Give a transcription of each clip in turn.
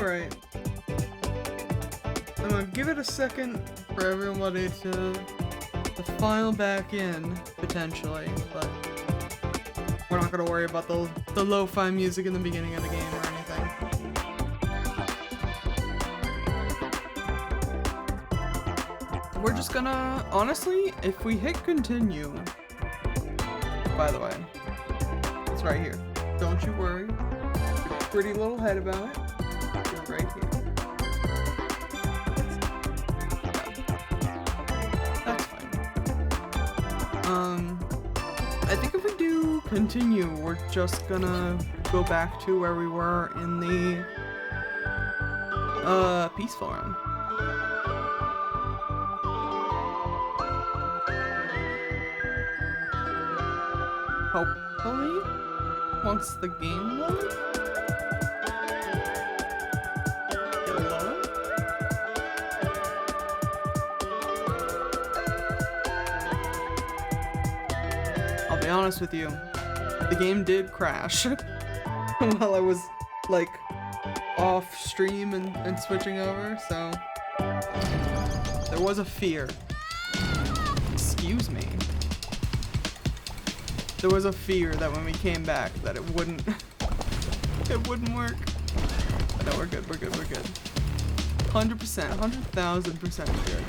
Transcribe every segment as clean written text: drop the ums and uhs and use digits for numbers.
Alright. I'm gonna give it a second for everybody to file back in, potentially, but we're not gonna worry about the lo-fi music in the beginning of the game or anything. We're just gonna, honestly, if we hit continue, by the way, it's right here. Don't you worry. Pretty little head about it. It's right here. That's fine. I think if we do continue, we're just gonna go back to where we were in the peaceful round. Hopefully, once the game loads. I'll be honest with you, the game did crash while I was like off stream and switching over, so there was a fear. Excuse me. There was a fear that when we came back that it wouldn't work. But no, we're good, we're good, we're good. 100%, 100,000% good.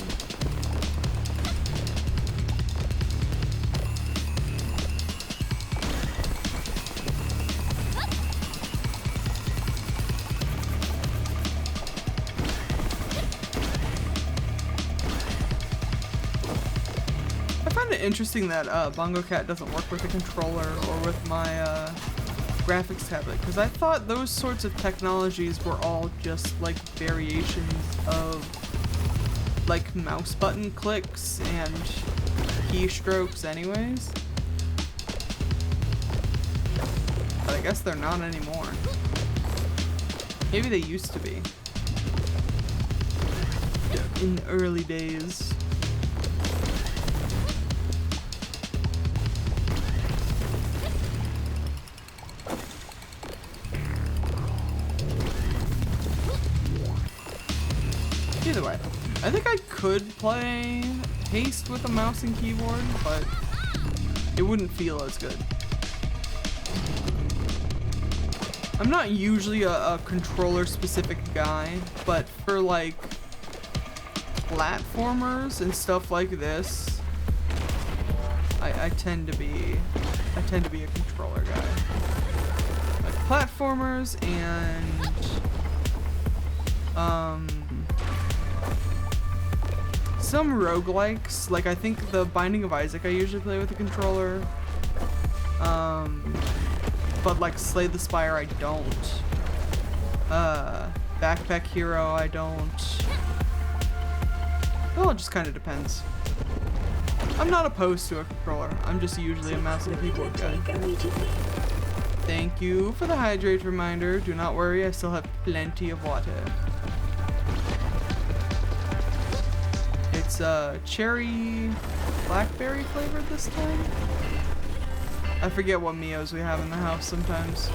Interesting that Bongo Cat doesn't work with a controller or with my graphics tablet, because I thought those sorts of technologies were all just like variations of like mouse button clicks and keystrokes anyways. But I guess they're not anymore. Maybe they used to be in the early days. Either way, I think I could play Haste with a mouse and keyboard, but it wouldn't feel as good. I'm not usually a controller-specific guy, but for like platformers and stuff like this, I tend to be a controller guy. Like platformers and some roguelikes, like I think the Binding of Isaac I usually play with a controller. But like Slay the Spire I don't. Backpack Hero I don't. Well, it just kind of depends. I'm not opposed to a controller. I'm just usually a mouse and keyboard guy. Thank you for the hydrate reminder. Do not worry, I still have plenty of water. It's cherry blackberry flavored this time. I forget what Mios we have in the house sometimes.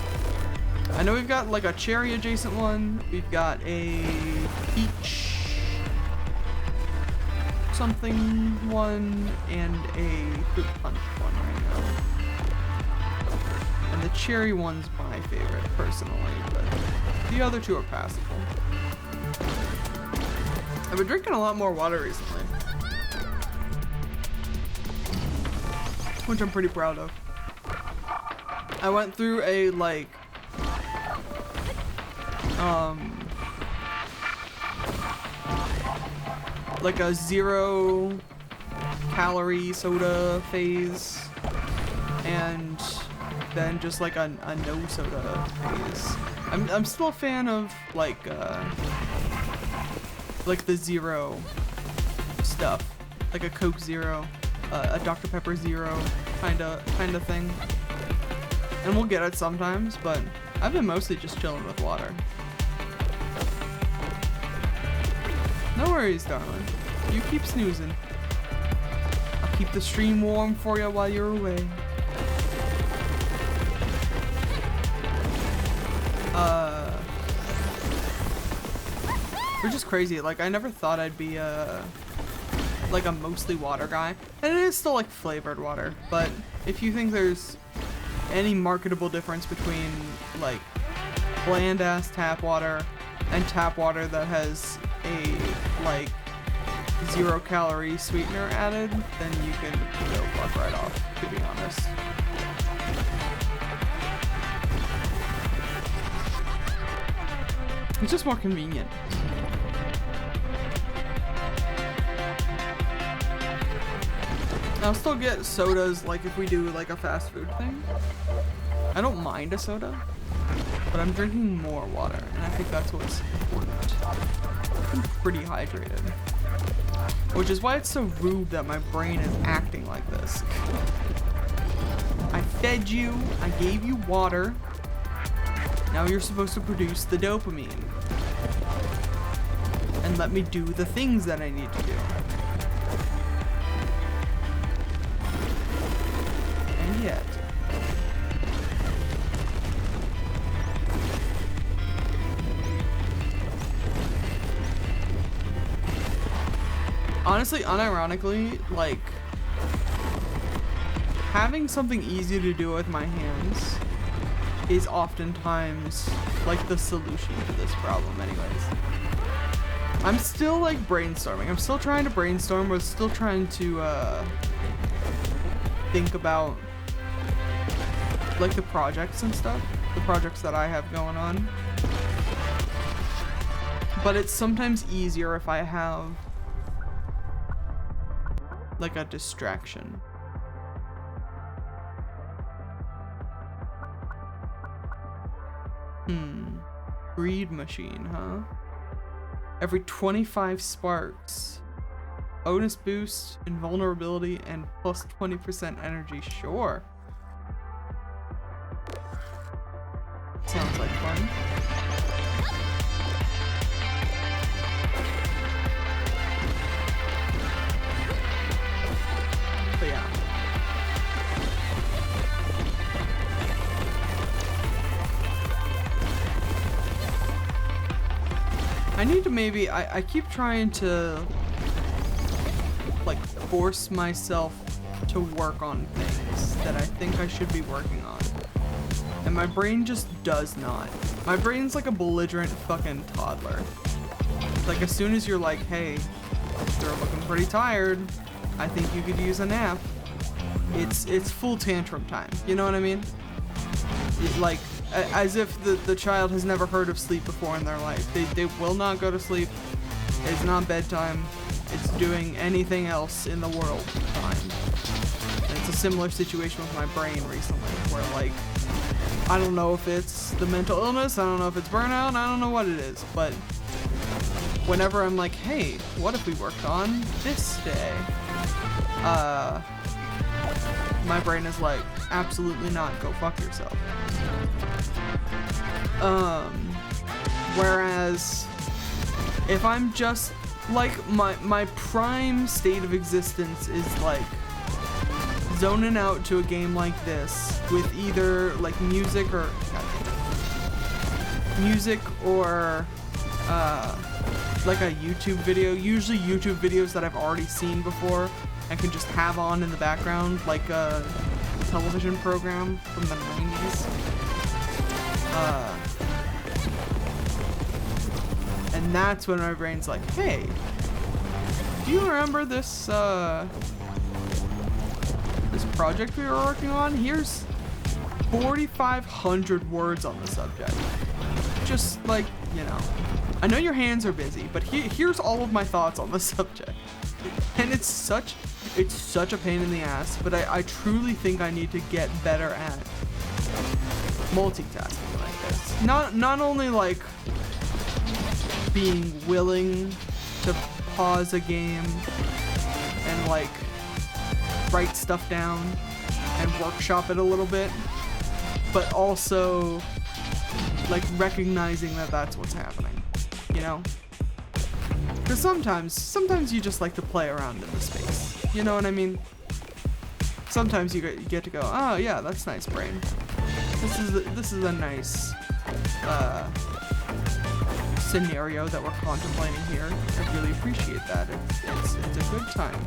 I know we've got like a cherry adjacent one. We've got a peach something one and a fruit punch one right now. And the cherry one's my favorite personally, but the other two are passable. I've been drinking a lot more water recently, which I'm pretty proud of. I went through a like a 0 calorie soda phase, and then just like a no soda phase. I'm still a fan of like the zero stuff, like a Coke Zero, a Dr. Pepper Zero kind of thing. And we'll get it sometimes, but I've been mostly just chilling with water. No worries, darling. You keep snoozing. I'll keep the stream warm for you while you're away. Which is crazy. Like, I never thought I'd be like a mostly water guy. And it is still like flavored water. But if you think there's any marketable difference between like bland ass tap water and tap water that has a like 0-calorie sweetener added, then you can go fuck right off, to be honest. It's just more convenient. I'll still get sodas like if we do like a fast food thing. I don't mind a soda, but I'm drinking more water, and I think that's what's important. I'm pretty hydrated. Which is why it's so rude that my brain is acting like this. I fed you, I gave you water, now you're supposed to produce the dopamine. And let me do the things that I need to do. And yet... honestly, unironically, like, having something easy to do with my hands is oftentimes, like, the solution to this problem anyways. I'm still, like, brainstorming. I'm still trying to brainstorm. We're still trying to, think about, like, the projects and stuff. The projects that I have going on. But it's sometimes easier if I have like a distraction. Greed machine, huh? Every 25 sparks. Bonus boost, invulnerability, and plus 20% energy. Sure. Sounds like fun. But yeah. I need to maybe, I keep trying to like force myself to work on things that I think I should be working on. And my brain just does not. My brain's like a belligerent fucking toddler. Like as soon as you're like, hey, you're looking pretty tired, I think you could use a nap. It's full tantrum time. You know what I mean? Like, as if the child has never heard of sleep before in their life. They will not go to sleep. It's not bedtime. It's doing anything else in the world time. And it's a similar situation with my brain recently, where like, I don't know if it's the mental illness, I don't know if it's burnout, I don't know what it is, but whenever I'm like, hey, what if we worked on this day? My brain is like, absolutely not, go fuck yourself. Whereas if I'm just like my prime state of existence is like zoning out to a game like this with either like music or like a YouTube video, usually YouTube videos that I've already seen before and can just have on in the background, like a television program from the 90s. And that's when my brain's like, hey, do you remember this this project we were working on? Here's 4,500 words on the subject. Just like, you know, I know your hands are busy, but here's all of my thoughts on the subject. And it's such a pain in the ass, but I truly think I need to get better at multitasking like this. Not only like being willing to pause a game and like write stuff down and workshop it a little bit, but also like recognizing that that's what's happening, you know? Because sometimes you just like to play around in the space, you know what I mean? Sometimes you get to go, oh yeah, that's nice, brain. This is a nice scenario that we're contemplating here, I really appreciate that. It's a good time.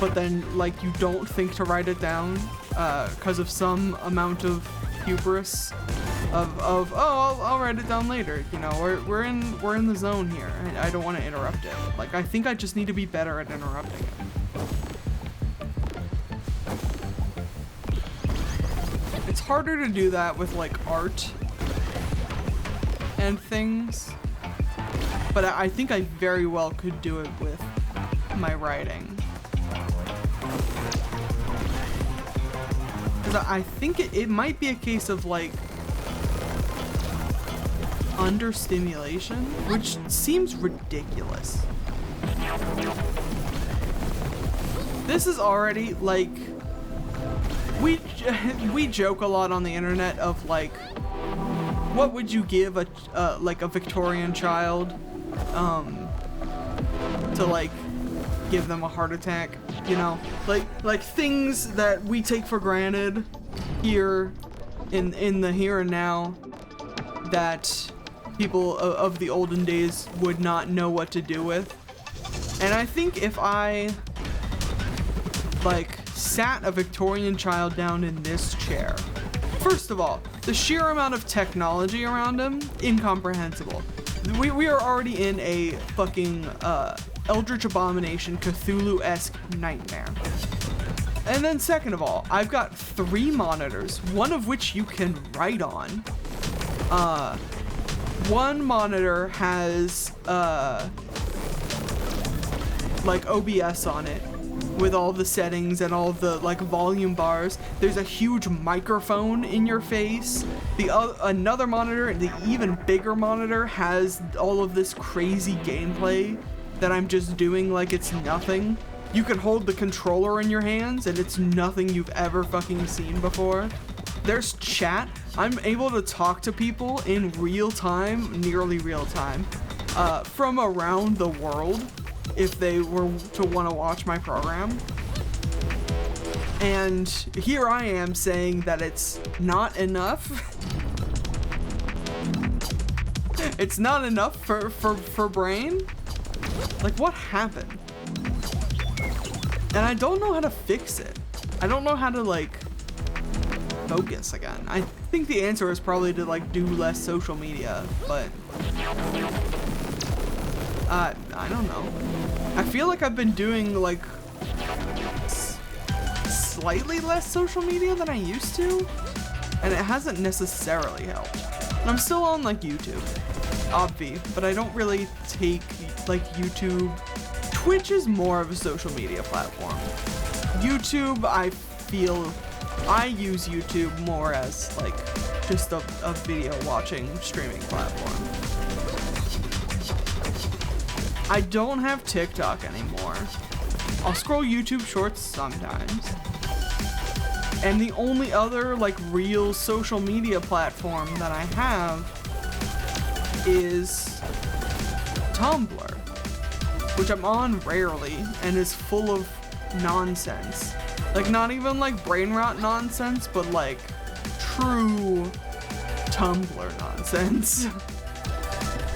But then, like, you don't think to write it down because of some amount of hubris of oh, I'll write it down later. You know, we're in the zone here. I don't want to interrupt it. Like, I think I just need to be better at interrupting it. It's harder to do that with like art and things, but I think I very well could do it with my writing. Because I think it might be a case of like understimulation, which seems ridiculous. This is already like, we joke a lot on the internet of like, what would you give a like a Victorian child to like give them a heart attack, you know, like things that we take for granted here in the here and now that people of the olden days would not know what to do with. And I think if I like sat a Victorian child down in this chair, first of all, the sheer amount of technology around him, incomprehensible. We are already in a fucking Eldritch Abomination Cthulhu-esque nightmare. And then second of all, I've got 3 monitors, one of which you can write on. One monitor has like OBS on it with all the settings and all the like volume bars. There's a huge microphone in your face. Another monitor, the even bigger monitor, has all of this crazy gameplay that I'm just doing like it's nothing. You can hold the controller in your hands and it's nothing you've ever fucking seen before. There's chat. I'm able to talk to people in real time, nearly real time, from around the world if they were to want to watch my program. And here I am saying that it's not enough. It's not enough for brain? Like, what happened? And I don't know how to fix it. I don't know how to like focus again. I think the answer is probably to like do less social media, but I don't know. I feel like I've been doing like slightly less social media than I used to, and it hasn't necessarily helped. And I'm still on like YouTube, obvi, but I don't really take like YouTube. Twitch is more of a social media platform. YouTube, I feel I use YouTube more as like just a video watching streaming platform. I don't have TikTok anymore. I'll scroll YouTube shorts sometimes. And the only other like real social media platform that I have is Tumblr, which I'm on rarely and is full of nonsense. Like, not even like brain rot nonsense, but like true Tumblr nonsense.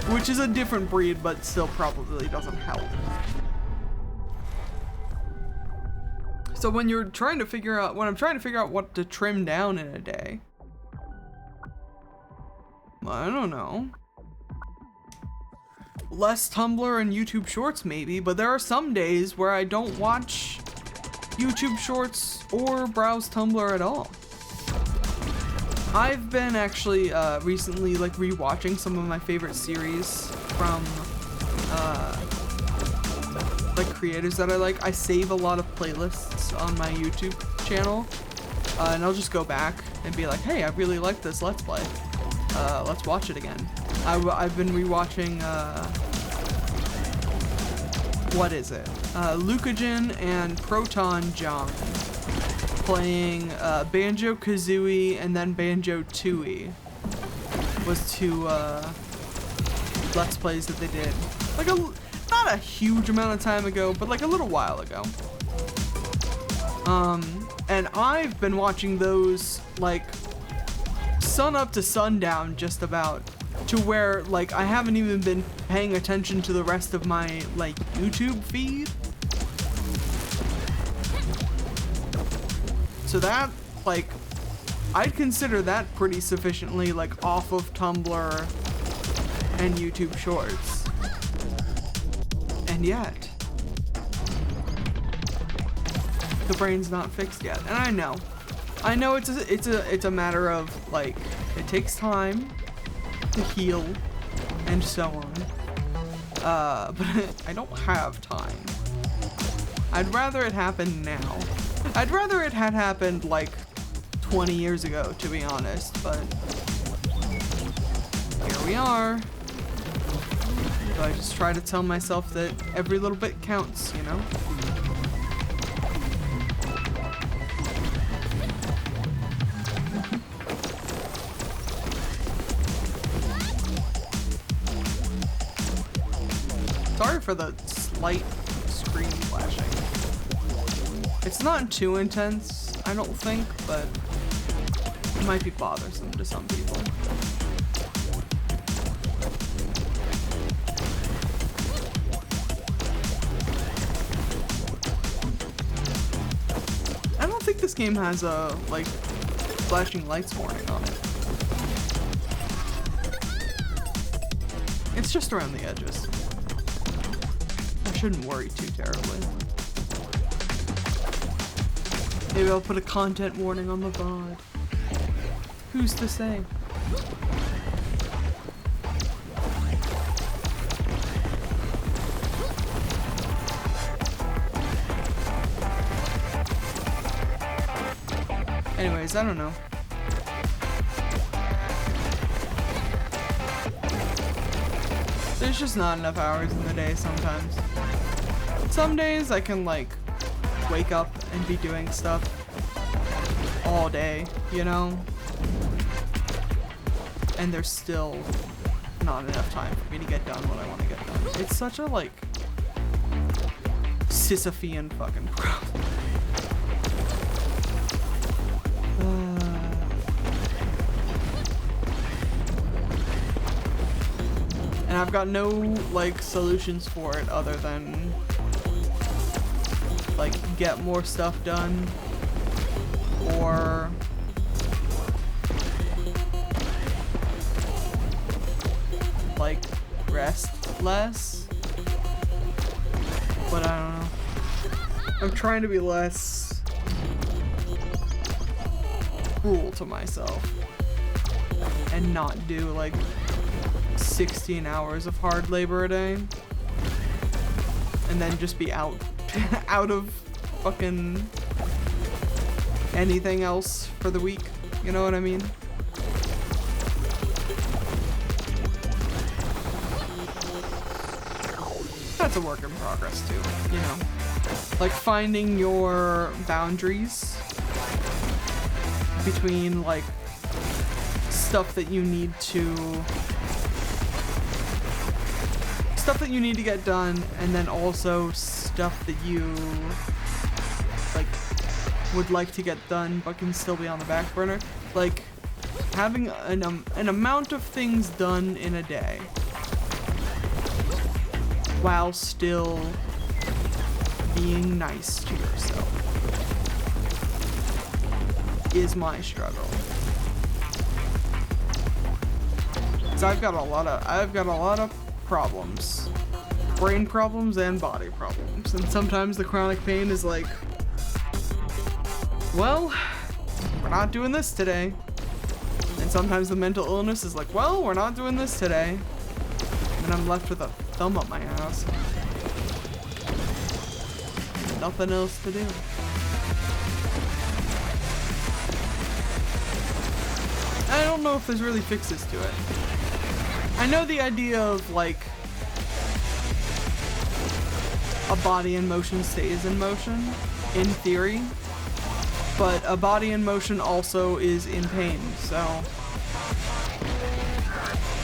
Which is a different breed, but still probably doesn't help. So when I'm trying to figure out what to trim down in a day, I don't know. Less Tumblr and YouTube Shorts maybe, but there are some days where I don't watch YouTube Shorts or browse Tumblr at all. I've been actually recently like rewatching some of my favorite series from like creators that I like. I save a lot of playlists on my YouTube channel, and I'll just go back and be like, hey, I really like this Let's Play. Let's watch it again. I've been rewatching what is it? Lucajin and Proton Jong playing Banjo-Kazooie and then Banjo-Tooie was 2 Let's Plays that they did. Like not a huge amount of time ago, but like a little while ago. And I've been watching those like sun up to sundown just about to where like I haven't even been paying attention to the rest of my like YouTube feed. So that, like, I'd consider that pretty sufficiently like off of Tumblr and YouTube Shorts. And yet the brain's not fixed yet. And I know it's a matter of like it takes time to heal and so on. But I don't have time. I'd rather it happen now. I'd rather it had happened like 20 years ago, to be honest, but here we are. So I just try to tell myself that every little bit counts, you know? Sorry for the slight screen flashing. It's not too intense, I don't think, but it might be bothersome to some people. I don't think this game has a, like, flashing lights warning on it. It's just around the edges. I shouldn't worry too terribly. Maybe I'll put a content warning on the VOD. Who's to say? Anyways, I don't know. There's just not enough hours in the day sometimes. Some days I can like wake up and be doing stuff all day, you know? And there's still not enough time for me to get done what I want to get done. It's such a like Sisyphean fucking problem. And I've got no like solutions for it other than like get more stuff done or like rest less. But I don't know. I'm trying to be less cruel to myself and not do like 16 hours of hard labor a day and then just be out of fucking anything else for the week, you know what I mean? That's a work in progress too, you know? Like finding your boundaries between like stuff that you need to get done and then also stuff that you like would like to get done but can still be on the back burner. Like having an amount of things done in a day while still being nice to yourself is my struggle. So I've got a lot of problems. Brain problems and body problems. And sometimes the chronic pain is like, well, we're not doing this today. And sometimes the mental illness is like, well, we're not doing this today. And I'm left with a thumb up my ass. Nothing else to do. I don't know if there's really fixes to it. I know the idea of like a body in motion stays in motion, in theory, but a body in motion also is in pain, so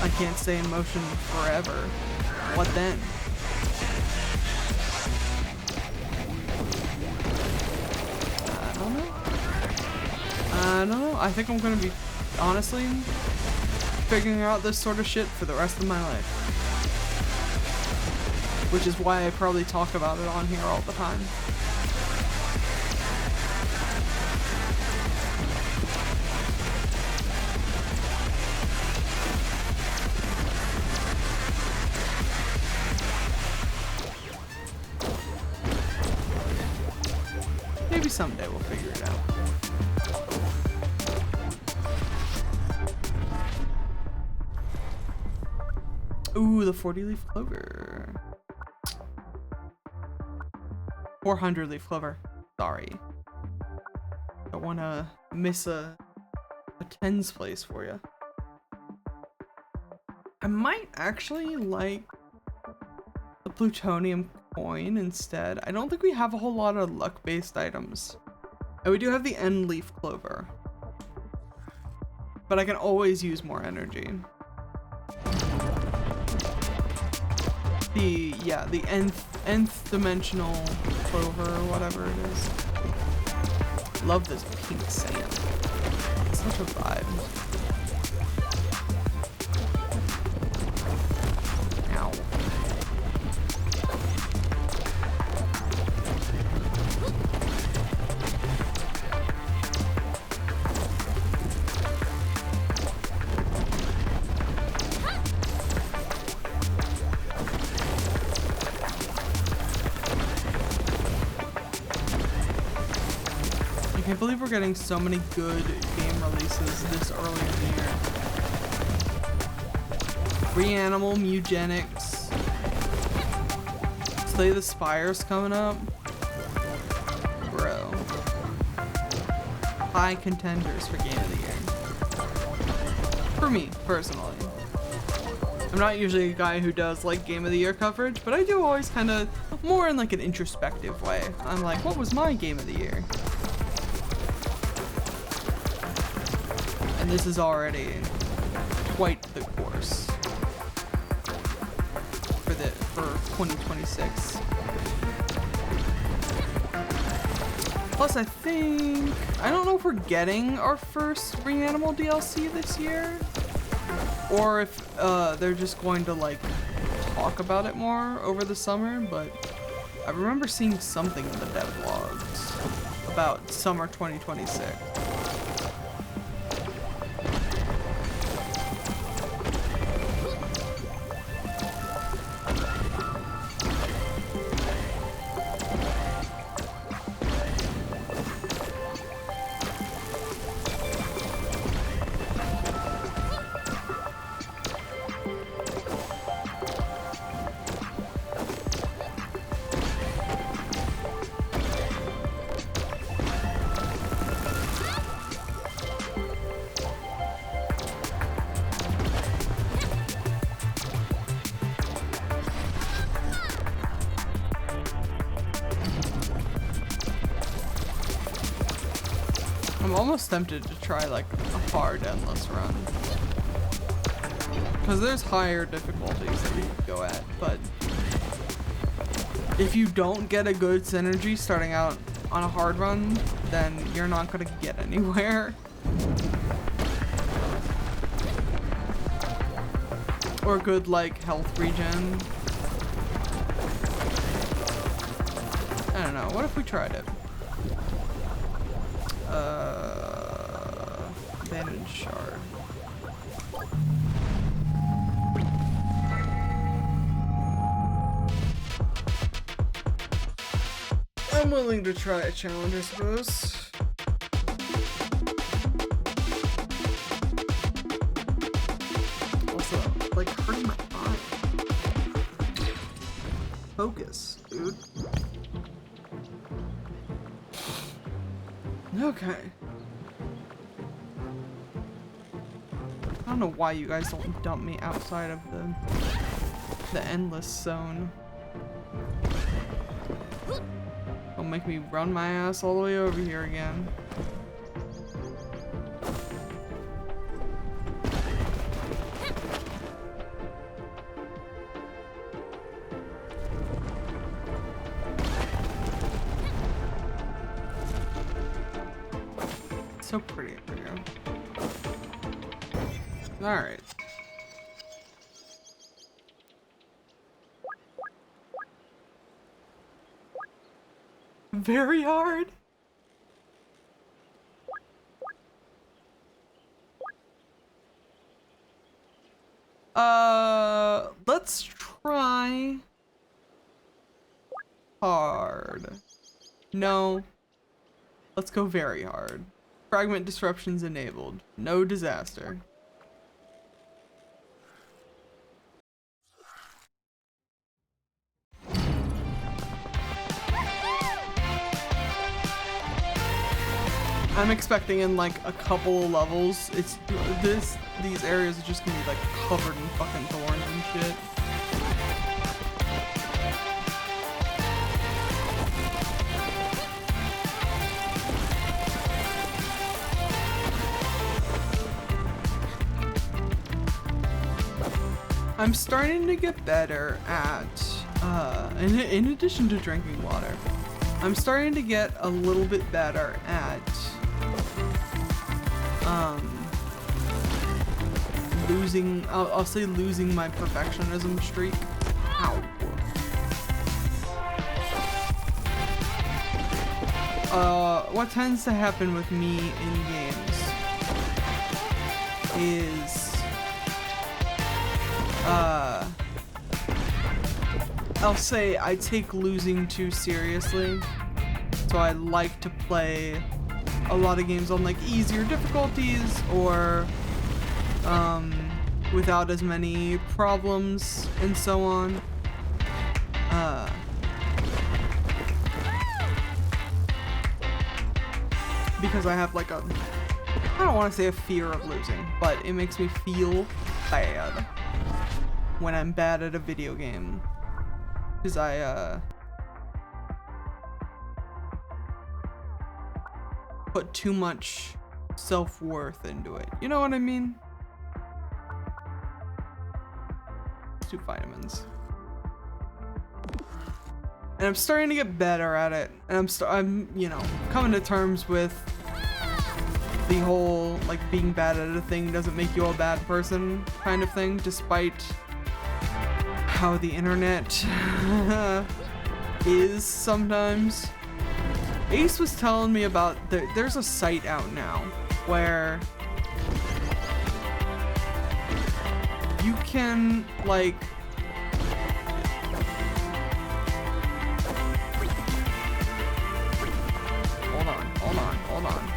I can't stay in motion forever. What then? I don't know. I think I'm gonna be, honestly, figuring out this sort of shit for the rest of my life. Which is why I probably talk about it on here all the time. Maybe someday we'll figure it out. Ooh, the 40-leaf clover. 400-leaf clover. Sorry. Don't want to miss a tens place for you. I might actually like the plutonium coin instead. I don't think we have a whole lot of luck-based items. And we do have the end leaf clover. But I can always use more energy. The nth dimensional clover or whatever it is. Love this pink sand. It's such a vibe. Ow. I can't believe we're getting so many good game releases this early in the year. Reanimal, Mugenics. Slay the Spire's coming up. Bro. High contenders for Game of the Year. For me, personally. I'm not usually a guy who does like Game of the Year coverage, but I do always kind of more in like an introspective way. I'm like, what was my Game of the Year? And this is already quite the course for 2026. Plus, I don't know if we're getting our first Reanimal DLC this year, or if they're just going to like talk about it more over the summer. But I remember seeing something in the devlogs about summer 2026. I'm almost tempted to try like a hard endless run, because there's higher difficulties that we could go at, but if you don't get a good synergy starting out on a hard run, then you're not gonna get anywhere. Or good like health regen. I don't know, what if we tried it? Bandage shard. I'm willing to try a challenge, I suppose. Also, like, hurting my eye. Focus, dude. Okay. I don't know why you guys don't dump me outside of the endless zone. Don't make me run my ass all the way over here again. So pretty up here. Alright. very hard. Let's try hard. No. Let's go very hard. Fragment disruptions enabled. No disaster. I'm expecting in like a couple of levels, these areas are just gonna be like covered in fucking thorns and shit. I'm starting to get better at, in addition to drinking water, I'm starting to get a little bit better at, I'll say losing my perfectionism streak. Ow. What tends to happen with me in games is, I'll say I take losing too seriously, so I like to play a lot of games on like easier difficulties or without as many problems and so on. Because I have like I don't want to say a fear of losing, but it makes me feel bad when I'm bad at a video game. Because I put too much self-worth into it. You know what I mean? 2 vitamins. And I'm starting to get better at it. And I'm, you know, coming to terms with the whole, like, being bad at a thing doesn't make you a bad person kind of thing, despite how the internet is sometimes. Ace was telling me about, there's a site out now where you can, like, hold on.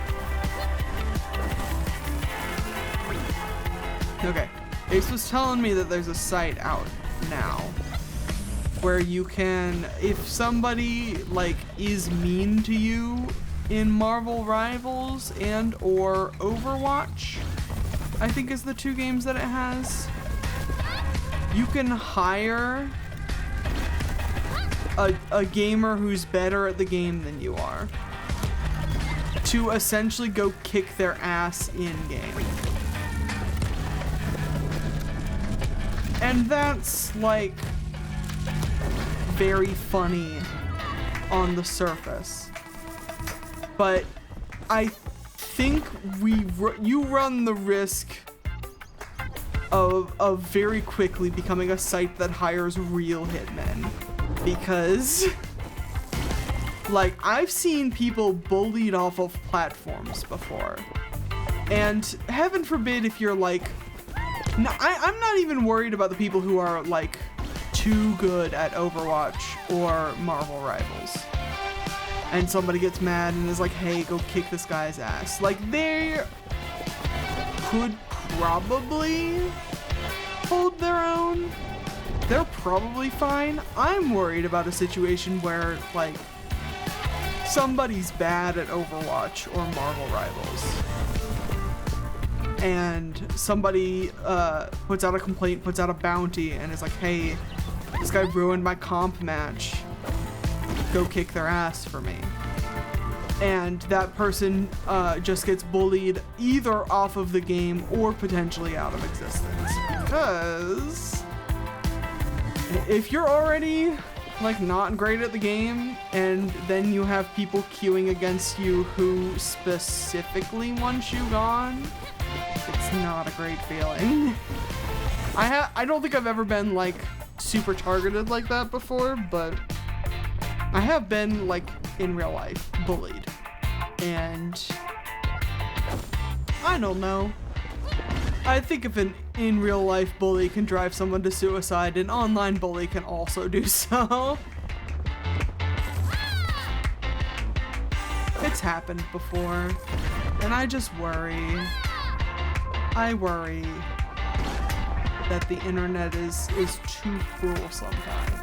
Okay, Ace was telling me that there's a site out now where you can, if somebody like is mean to you in Marvel Rivals and or Overwatch, I think is the 2 games that it has, you can hire a gamer who's better at the game than you are to essentially go kick their ass in game. And that's like very funny on the surface, but I think you run the risk of very quickly becoming a site that hires real hitmen, because like I've seen people bullied off of platforms before, and heaven forbid if you're like, no, I'm not even worried about the people who are like too good at Overwatch or Marvel Rivals and somebody gets mad and is like, hey, go kick this guy's ass. Like, they could probably hold their own. They're probably fine. I'm worried about a situation where like somebody's bad at Overwatch or Marvel Rivals and somebody puts out a complaint, puts out a bounty, and is like, hey, this guy ruined my comp match, go kick their ass for me. And that person just gets bullied either off of the game or potentially out of existence. Because if you're already like not great at the game and then you have people queuing against you who specifically want you gone, it's not a great feeling. I don't think I've ever been like super targeted like that before, but I have been, like, in real life, bullied. And I don't know. I think if an in real life bully can drive someone to suicide, an online bully can also do so. It's happened before, and I just worry. I worry that the internet is too cruel sometimes.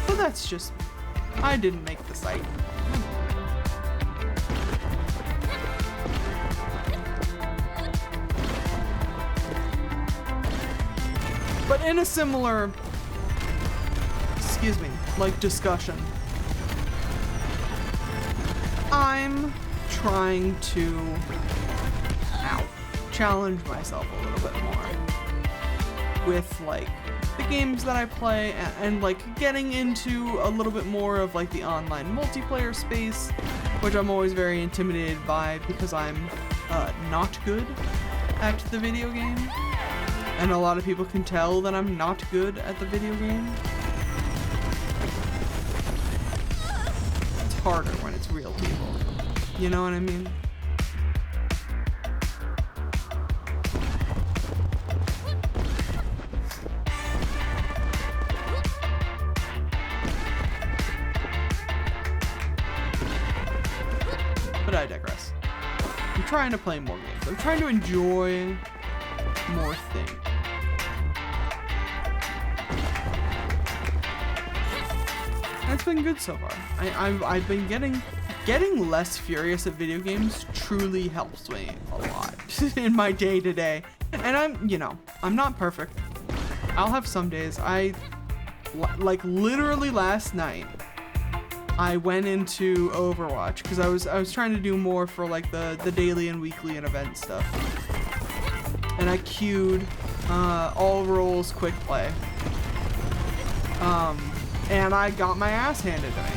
But that's just, I didn't make the site. But in a similar, excuse me, like discussion, I'm trying to challenge myself a little bit more with like the games that I play and like getting into a little bit more of like the online multiplayer space, which I'm always very intimidated by because I'm not good at the video game. And a lot of people can tell that I'm not good at the video game. It's harder when it's real people. You know what I mean? But I digress. I'm trying to play more games. I'm trying to enjoy more things. It's been good so far. I've been getting less furious at video games truly helps me a lot in my day-to-day. And I'm not perfect. I'll have some days. Like literally last night, I went into Overwatch because I was trying to do more for like the daily and weekly and event stuff. And I queued all roles quick play. And I got my ass handed to me.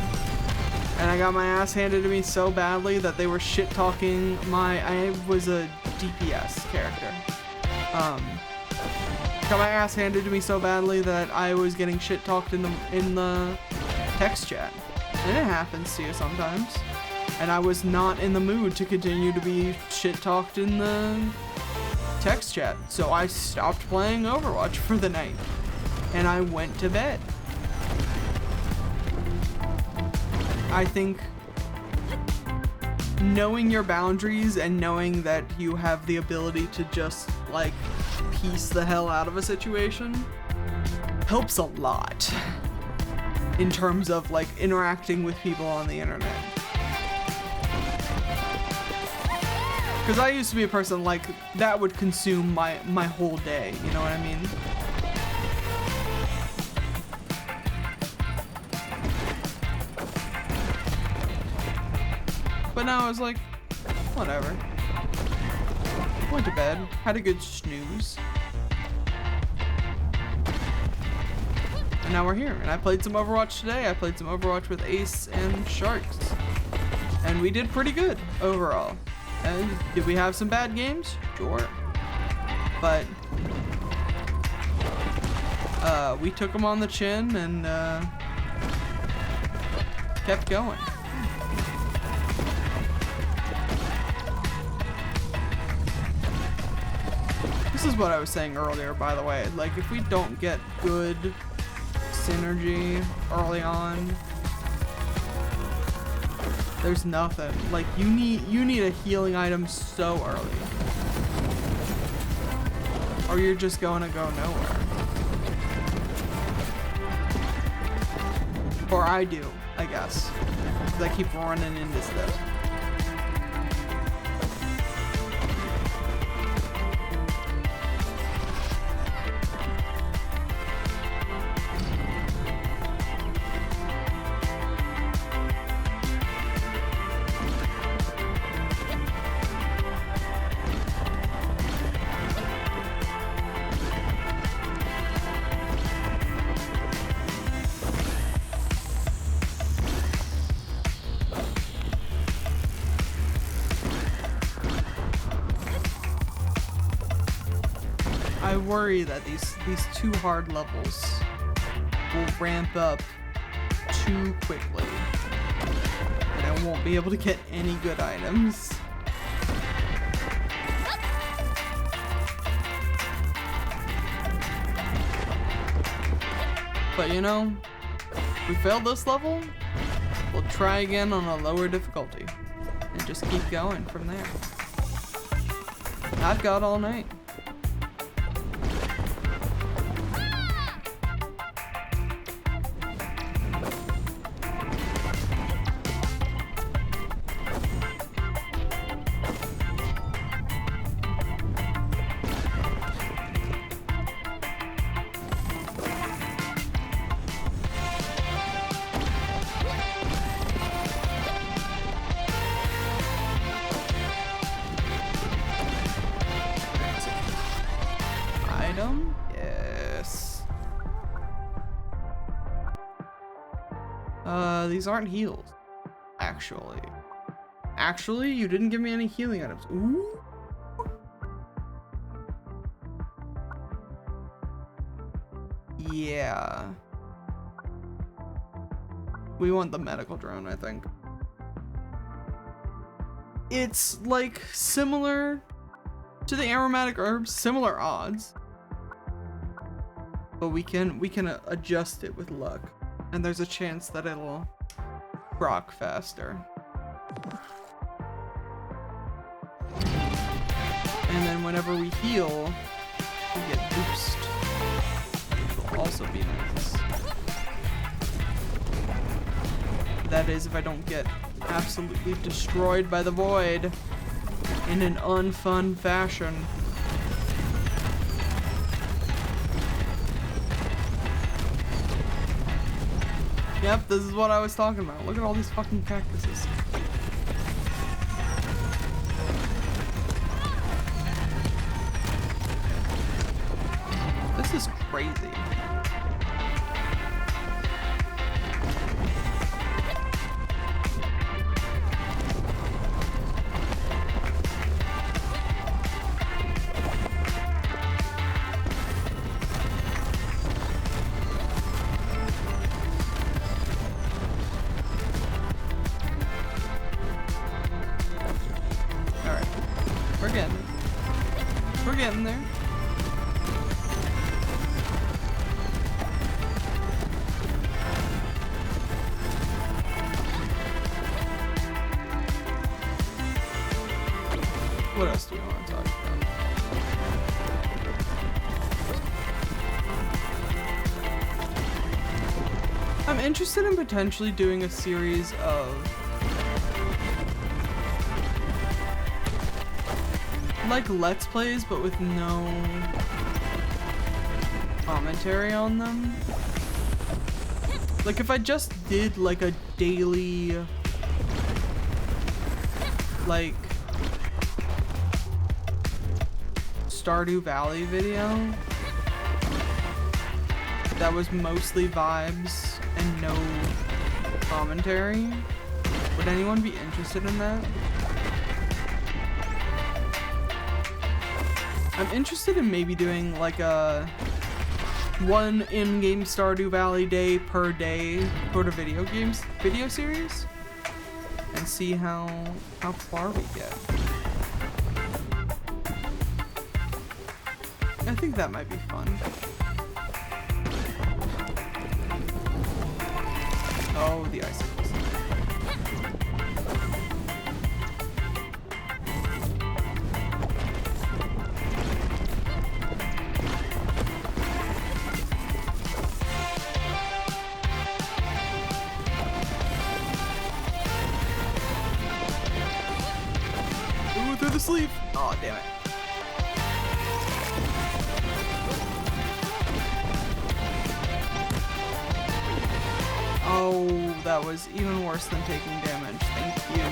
And I got my ass handed to me so badly that they were shit-talking I was a DPS character. Got my ass handed to me so badly that I was getting shit-talked in the text chat. And it happens to you sometimes. And I was not in the mood to continue to be shit-talked in the text chat. So I stopped playing Overwatch for the night. And I went to bed. I think knowing your boundaries and knowing that you have the ability to just like piece the hell out of a situation helps a lot in terms of like interacting with people on the internet. Because I used to be a person like that would consume my whole day, you know what I mean? But now I was like, whatever. Went to bed, had a good snooze. And now we're here. And I played some Overwatch today. I played some Overwatch with Ace and Sharks. And we did pretty good overall. And did we have some bad games? Sure. But we took them on the chin and kept going. This is what I was saying earlier, by the way. Like, if we don't get good synergy early on, there's nothing. Like, you need a healing item so early, or you're just gonna go nowhere. Or I do, I guess, because I keep running into stuff. I worry that these two hard levels will ramp up too quickly, and I won't be able to get any good items. But you know, we failed this level, we'll try again on a lower difficulty and just keep going from there. I've got all night. Yes. These aren't heals. Actually, you didn't give me any healing items. Ooh. Yeah. We want the medical drone, I think. It's like similar to the aromatic herbs, similar odds. But we can adjust it with luck, and there's a chance that it'll proc faster. And then whenever we heal, we get boost, which will also be nice. That is, if I don't get absolutely destroyed by the void in an unfun fashion. Yep, this is what I was talking about. Look at all these fucking cactuses. This is crazy. We're getting there. What else do we want to talk about? I'm interested in potentially doing a series of like Let's Plays, but with no commentary on them. Like if I just did like a daily like Stardew Valley video that was mostly vibes and no commentary, would anyone be interested in that? I'm interested in maybe doing like a one in-game Stardew Valley day per day sort of video series and see how far we get. I think that might be fun. Oh, the icicles. Ooh, through the sleeve. Oh, damn it. Oh, that was even worse than taking damage. Thank you.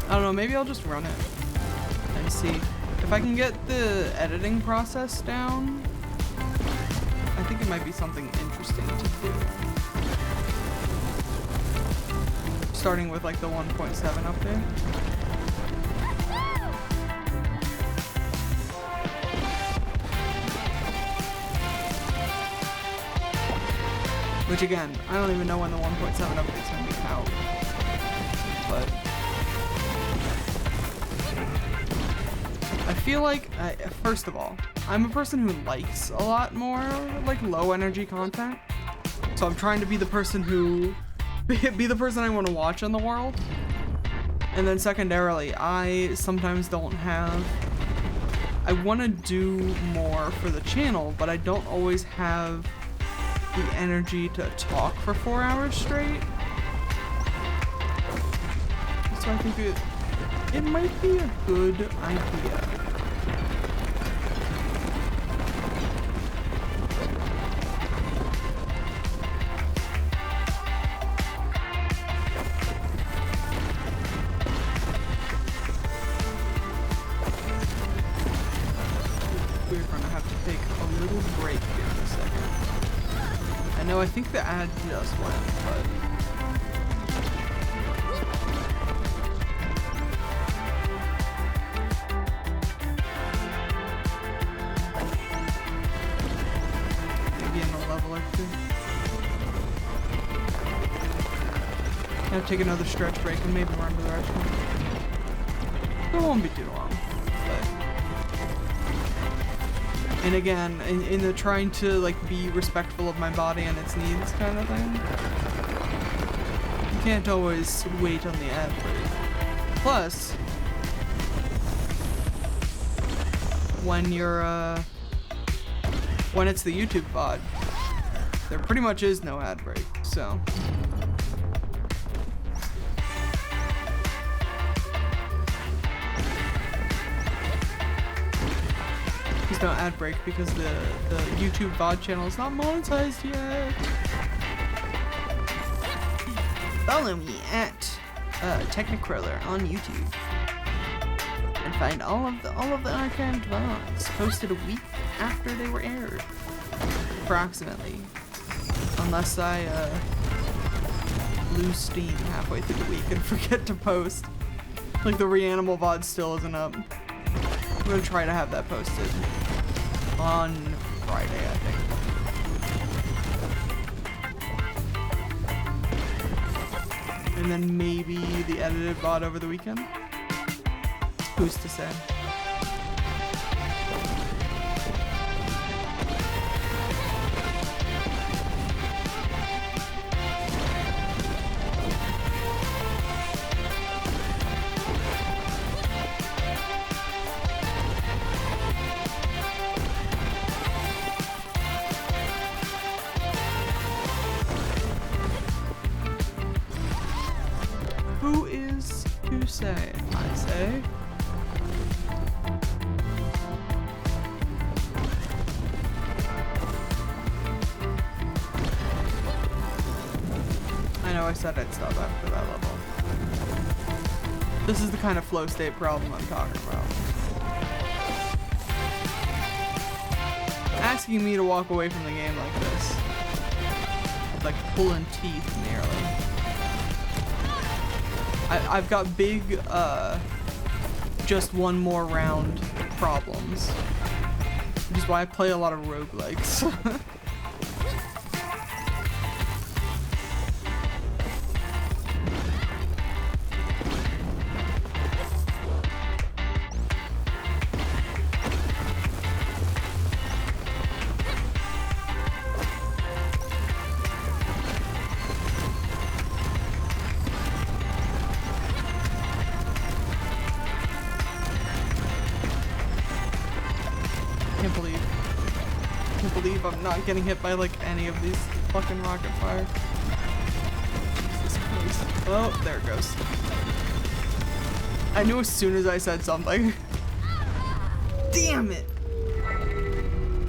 I don't know, maybe I'll just run it and see. If I can get the editing process down, I think it might be something interesting to do. starting with like the 1.7 update. Which again, I don't even know when the 1.7 update's gonna be out. But I feel like, first of all, I'm a person who likes a lot more like low energy content. So I'm trying to be the person who, be the person I want to watch in the world. And then secondarily, I sometimes don't have, I want to do more for the channel, but I don't always have the energy to talk for 4 hours straight. So I think it might be a good idea. We're gonna have to take a little break here in a second. I know, I think the ad just went, but maybe in a level or two. I'll take another stretch break and maybe run to the restroom. It won't be too long, but. And again, in the trying to like be respectful of my body and its needs kind of thing, you can't always wait on the ad break. Plus, when you're when it's the YouTube VOD, there pretty much is no ad break, so. There's no ad break because the YouTube VOD channel is not monetized yet. Follow me at Technicroller on YouTube and find all of the archived VODs posted a week after they were aired, approximately, unless I lose steam halfway through the week and forget to post. Like the Reanimal VOD still isn't up. I'm gonna try to have that posted on Friday, I think. And then maybe the edited VOD over the weekend? Who's to say? Who is to say? I say. I know I said I'd stop after that level. This is the kind of flow state problem I'm talking about. Asking me to walk away from the game like this. Like pulling teeth nearly. I've got big, just one more round problems. Which is why I play a lot of roguelikes. Can't believe I'm not getting hit by like any of these fucking rocket fire. Jesus Christ. Oh, there it goes. I knew as soon as I said something. Damn it!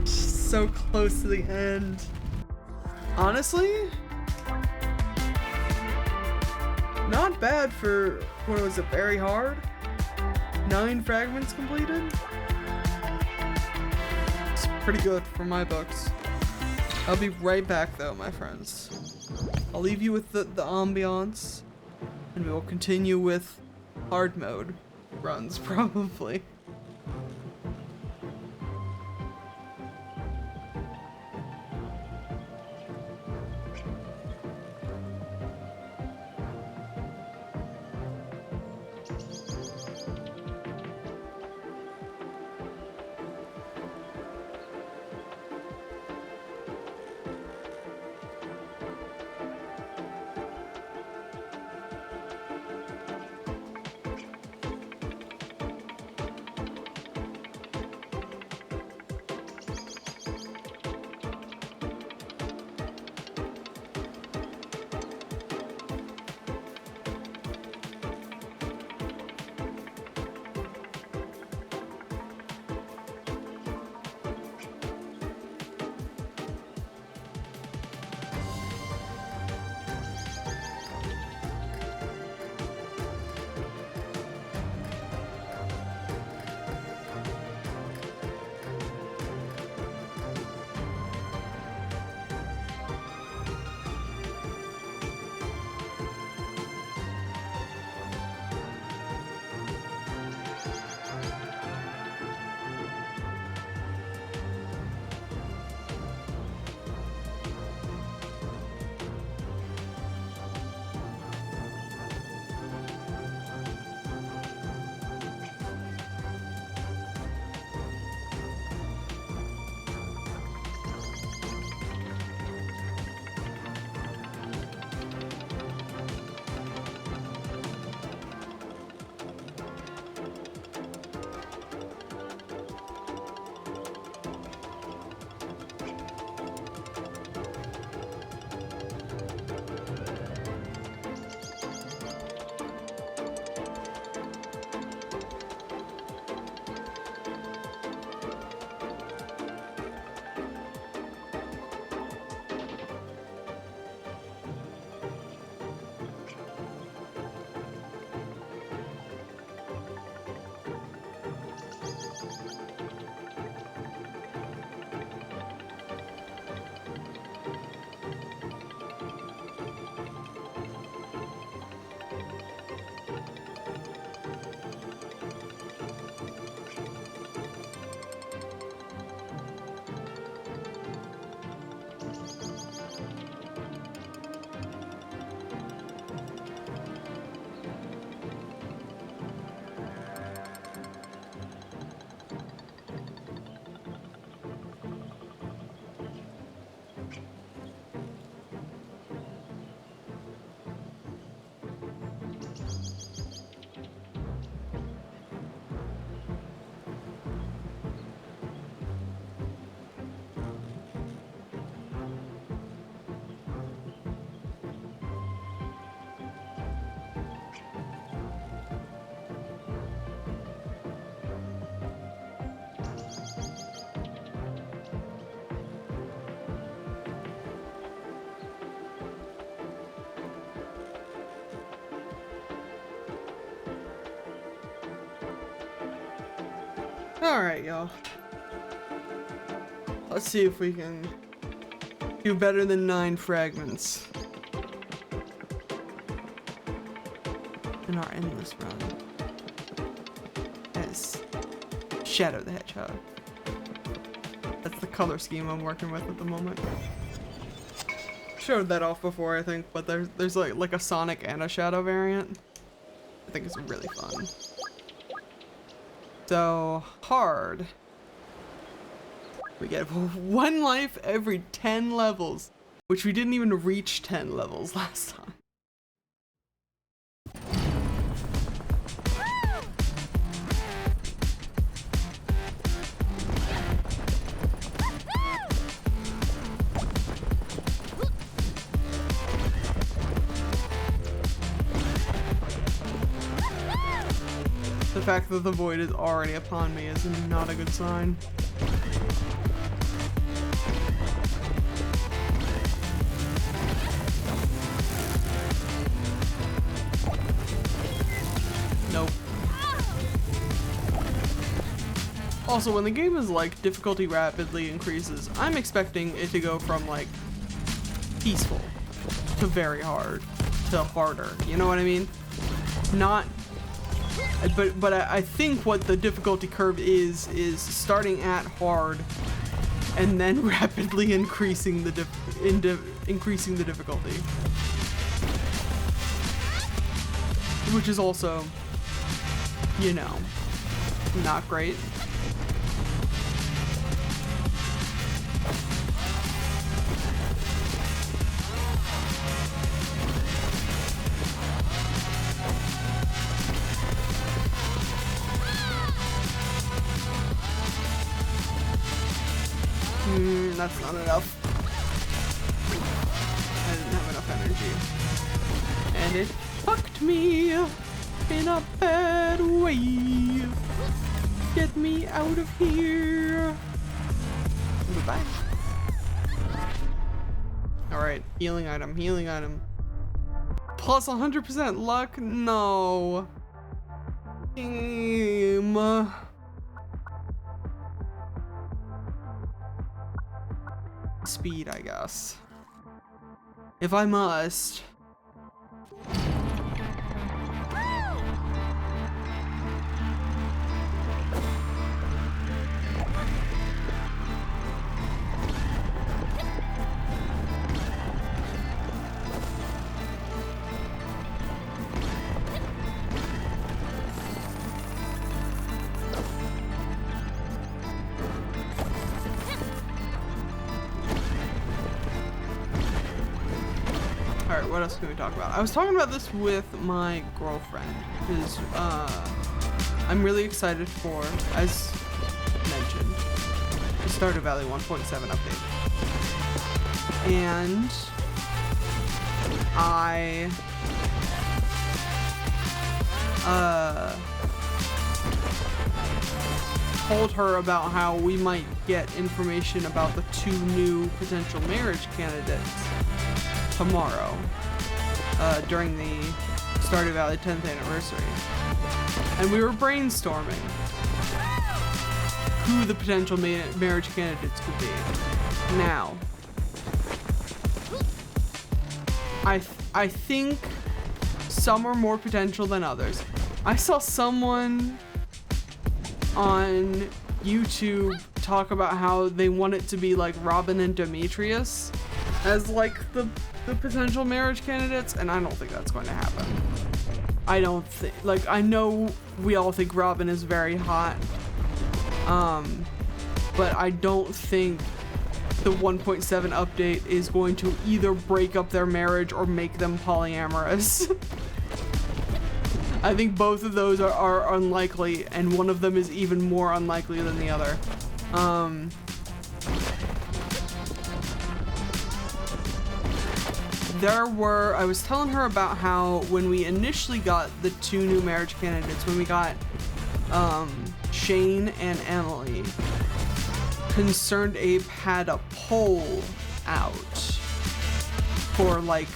So close to the end. Honestly, not bad for what was it, very hard? 9 fragments completed? Pretty good for my books. I'll be right back though, my friends. I'll leave you with the ambiance And we will continue with hard mode runs, probably. Alright, y'all. Let's see if we can do better than 9 fragments in our endless run as Shadow the Hedgehog. That's the color scheme I'm working with at the moment. Showed that off before, I think, but there's like a Sonic and a Shadow variant. I think it's really fun. So, hard. We get 1 life every 10 levels, which we didn't even reach 10 levels last time. The fact that the void is already upon me is not a good sign. Nope. Also, when the game is like difficulty rapidly increases, I'm expecting it to go from like peaceful to very hard to harder. You know what I mean? not, but I think what the difficulty curve is starting at hard and then rapidly increasing the difficulty, which is also, you know, not great. That's not enough. I didn't have enough energy. And it fucked me in a bad way. Get me out of here. Goodbye. Alright, healing item, healing item. Plus 100% luck? No. Game. Speed, I guess. If I must. Alright, what else can we talk about? I was talking about this with my girlfriend, because I'm really excited for, as mentioned, the Stardew Valley 1.7 update. And I told her about how we might get information about the 2 new potential marriage candidates tomorrow, during the Stardew Valley 10th anniversary. And we were brainstorming who the potential marriage candidates could be. Now, I think some are more potential than others. I saw someone on YouTube talk about how they want it to be like Robin and Demetrius as like the potential marriage candidates, and I don't think that's going to happen. I don't think, like, I know we all think Robin is very hot, but I don't think the 1.7 update is going to either break up their marriage or make them polyamorous. I think both of those are unlikely, and one of them is even more unlikely than the other. I was telling her about how when we initially got the 2 new marriage candidates, when we got Shane and Emily, Concerned Ape had a poll out for like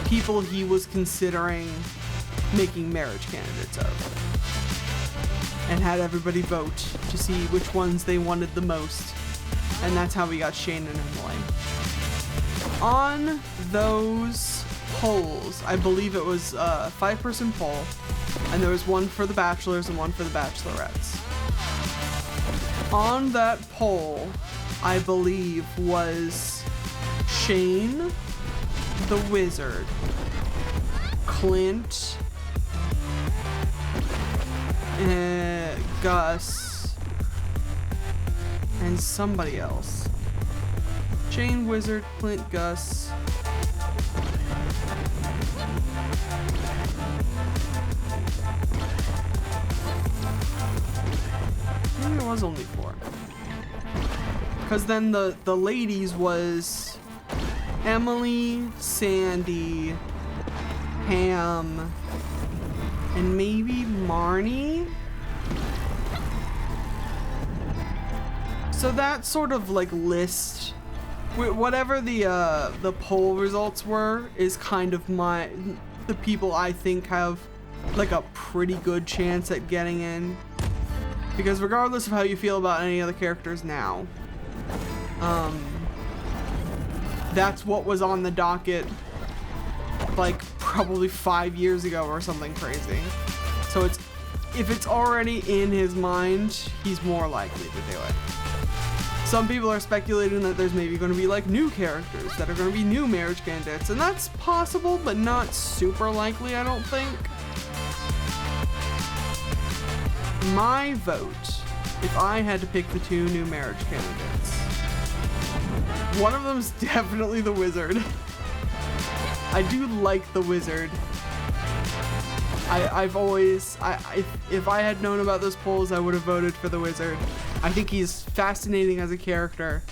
people he was considering making marriage candidates of, and had everybody vote to see which ones they wanted the most, and that's how we got Shane and Emily. On those polls, I believe it was a 5-person poll, and there was one for the bachelors and one for the bachelorettes. On that poll, I believe, was Shane, the wizard, Clint, Gus, and somebody else. Shane, Wizard, Clint, Gus. Maybe there was only 4. Because then the ladies was Emily, Sandy, Pam, and maybe Marnie? So that sort of like list, whatever the poll results were, is kind of the people I think have like a pretty good chance at getting in. Because regardless of how you feel about any of the characters now, that's what was on the docket like probably 5 years ago or something crazy. So it's, if it's already in his mind, he's more likely to do it. Some people are speculating that there's maybe going to be like new characters that are going to be new marriage candidates, and that's possible, but not super likely, I don't think. My vote, if I had to pick the 2 new marriage candidates, one of them's definitely the wizard. I do like the wizard. I've always, if I had known about those polls, I would have voted for the wizard. I think he's fascinating as a character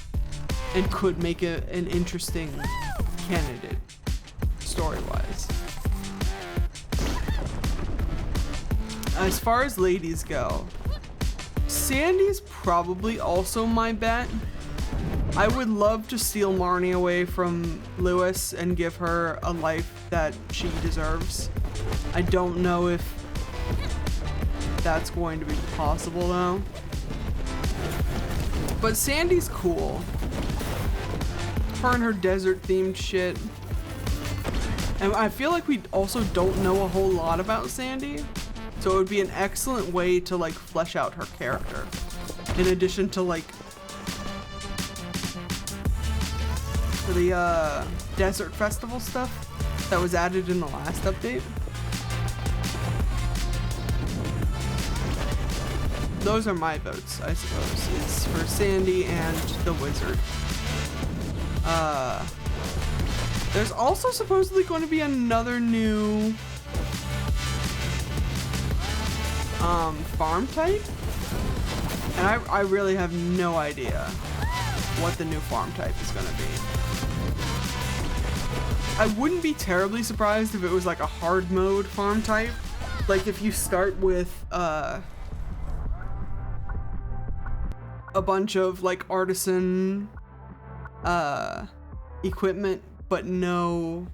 and could make an interesting candidate, story-wise. As far as ladies go, Sandy's probably also my bet. I would love to steal Marnie away from Lewis and give her a life that she deserves. I don't know if that's going to be possible though. But Sandy's cool. Her and her desert themed shit. And I feel like we also don't know a whole lot about Sandy. So it would be an excellent way to like flesh out her character. In addition to like the desert festival stuff that was added in the last update. Those are my votes, I suppose, is for Sandy and the wizard. There's also supposedly going to be another new farm type, and I really have no idea what the new farm type is going to be. I wouldn't be terribly surprised if it was like a hard mode farm type, like if you start with a bunch of like artisan equipment but no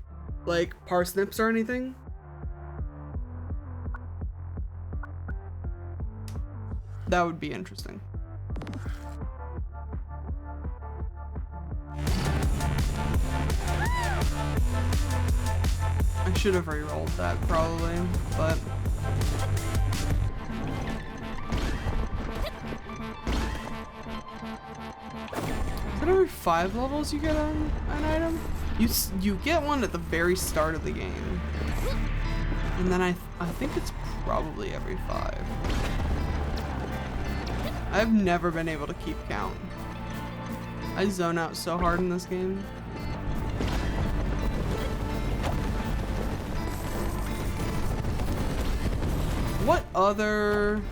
like parsnips or anything. That would be interesting. I should have re-rolled that probably, but is it every 5 levels you get an item? You get one at the very start of the game, and then I think it's probably every 5. I've never been able to keep count. I zone out so hard in this game. What other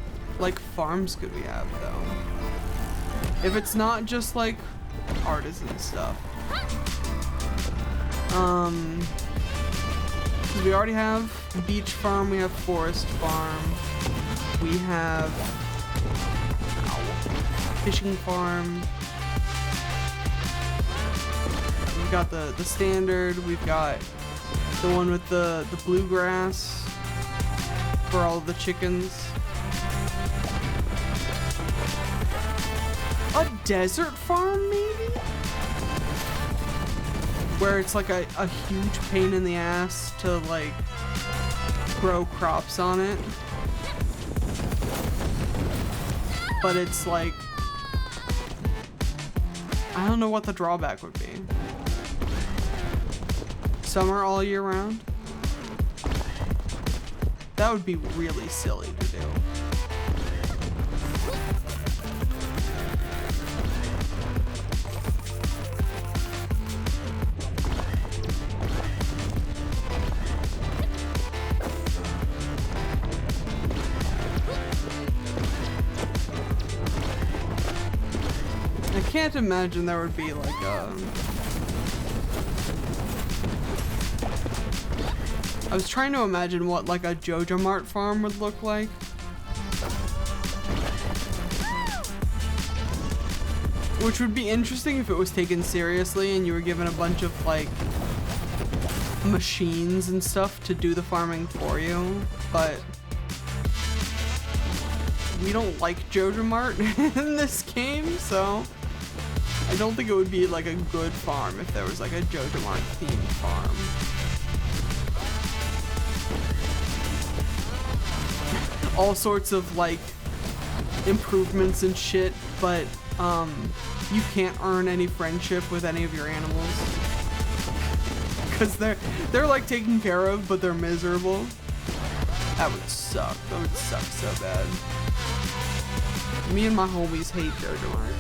like farms could we have though? If it's not just like artisan stuff. We already have beach farm, we have forest farm, we have fishing farm. We've got the standard, we've got the one with the bluegrass for all the chickens. A desert farm maybe? Where it's like a huge pain in the ass to like grow crops on it. But it's like, I don't know what the drawback would be. Summer all year round? That would be really silly to do. I can't imagine there would be like a... I was trying to imagine what like a Jojo Mart farm would look like. Which would be interesting if it was taken seriously and you were given a bunch of like machines and stuff to do the farming for you, but we don't like Jojo Mart in this game, so I don't think it would be like a good farm if there was like a Jojo Mart themed farm. all sorts of like improvements and shit, but you can't earn any friendship with any of your animals because they're like taken care of, but they're miserable. That would suck. That would suck so bad. Me and my homies hate JoJo art.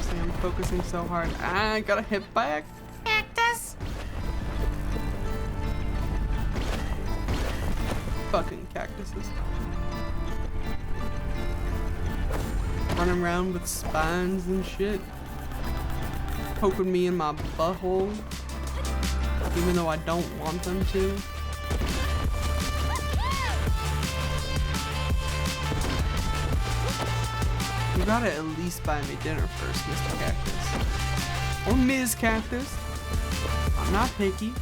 I'm focusing so hard. I got hit by a cactus. Fucking cactuses. Running around with spines and shit. Poking me in my butthole. Even though I don't want them to. You gotta at least buy me dinner first, Mr. Cactus. Or Ms. Cactus. I'm not picky.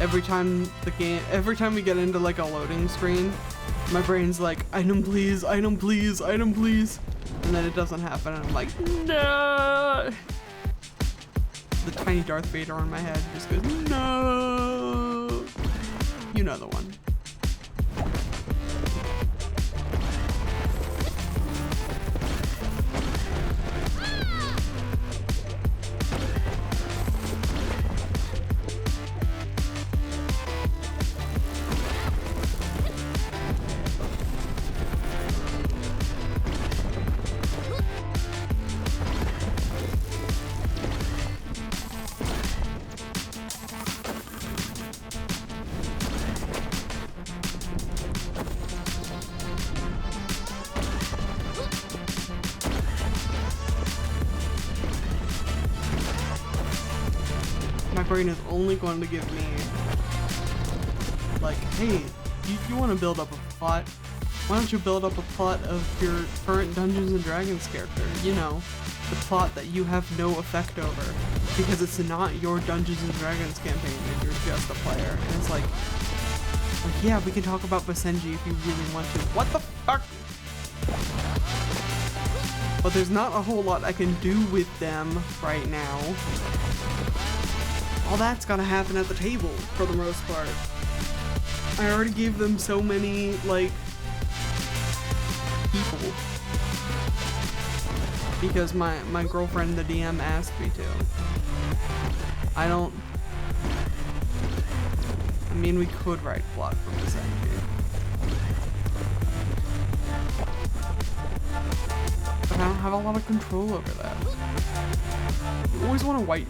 Every time we get into like a loading screen, my brain's like, item please, item please, item please. And then it doesn't happen and I'm like, no. The tiny Darth Vader on my head just goes, no. You know the one. My brain is only going to give me like, hey, you want to build up a plot? Why don't you build up a plot of your current Dungeons and Dragons character? You know, the plot that you have no effect over because it's not your Dungeons and Dragons campaign and you're just a player. And it's like yeah, we can talk about Basenji if you really want to. What the fuck? But there's not a whole lot I can do with them right now. All that's gotta happen at the table, for the most part. I already gave them so many, like, people. Because my girlfriend, the DM, asked me to. I mean, we could write plot from this entry. But I don't have a lot of control over that. You always want to write...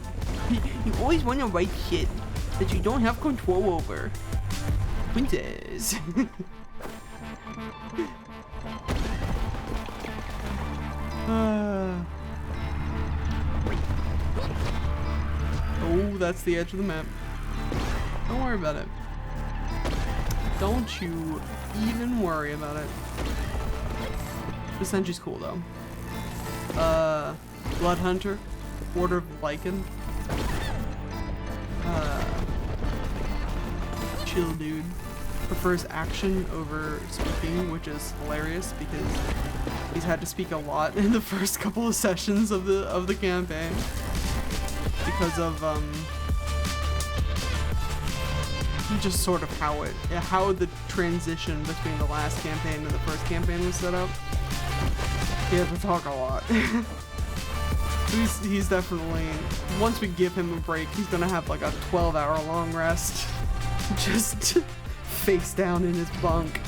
You always want to write shit that you don't have control over. Princess. Oh, that's the edge of the map. Don't worry about it. Don't you even worry about it. This entry's cool though. Blood Hunter, Order of Lycan. Chill dude. Prefers action over speaking, which is hilarious because he's had to speak a lot in the first couple of sessions of the campaign because of just sort of how the transition between the last campaign and the first campaign was set up. He had to talk a lot. He's definitely, once we give him a break, he's gonna have like a 12-hour long rest. Just face down in his bunk.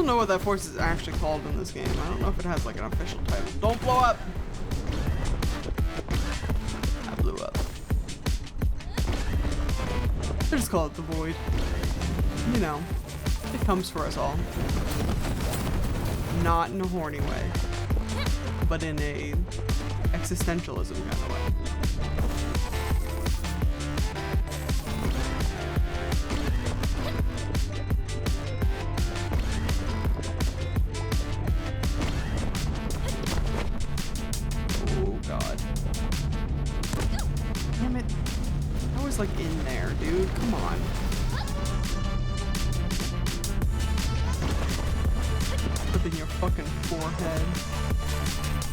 know what that force is actually called in this game. I don't know if it has like an official title. Don't blow up! I blew up. I just call it the void. You know, it comes for us all. Not in a horny way, but in a existentialism kind of way. Oh god. Damn it. I was like in there, dude. Come on. In your fucking forehead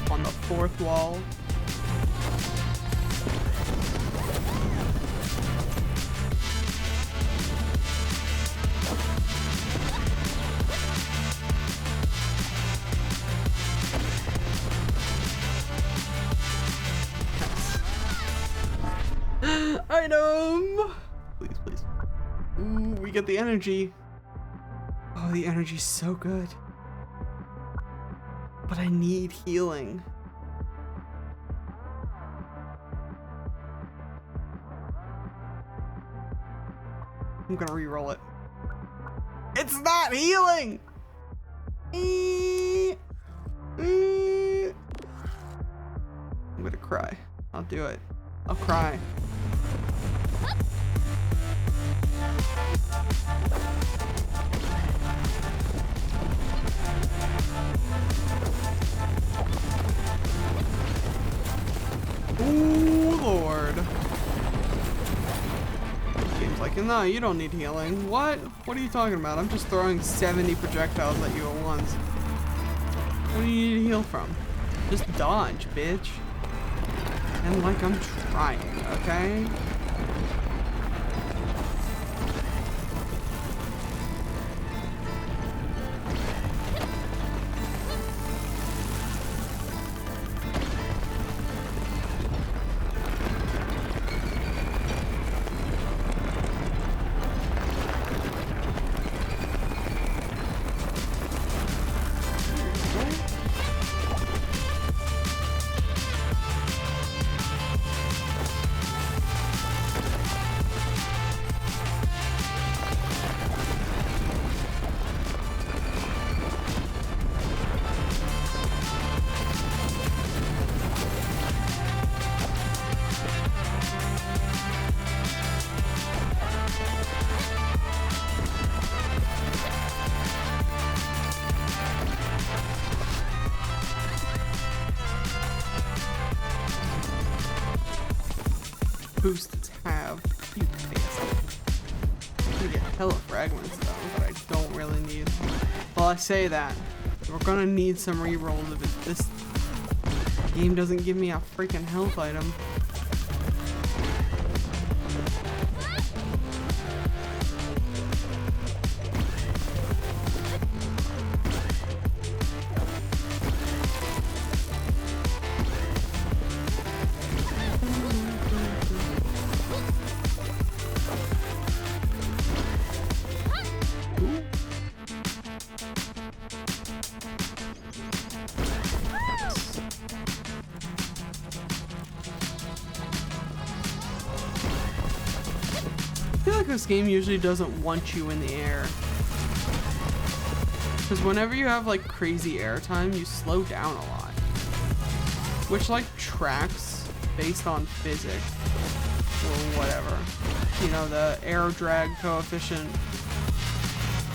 on the fourth wall. Yes. Item! Please, please. Ooh, we get the energy. Oh, the energy's so good. But I need healing. I'm gonna re-roll it. It's not healing! I'm gonna cry. I'll do it. I'll cry. Ooh, Lord. Game's like, no, you don't need healing. What? What are you talking about? I'm just throwing 70 projectiles at you at once. What do you need to heal from? Just dodge, bitch. And like I'm trying, okay? Boosts have you bastard. I'm gonna get hella fragments though, but I don't really need. Well, I say that. We're gonna need some rerolls if this game doesn't give me a freaking health item. I feel like this game usually doesn't want you in the air. Because whenever you have like crazy air time, you slow down a lot. Which like tracks based on physics or whatever. You know, the air drag coefficient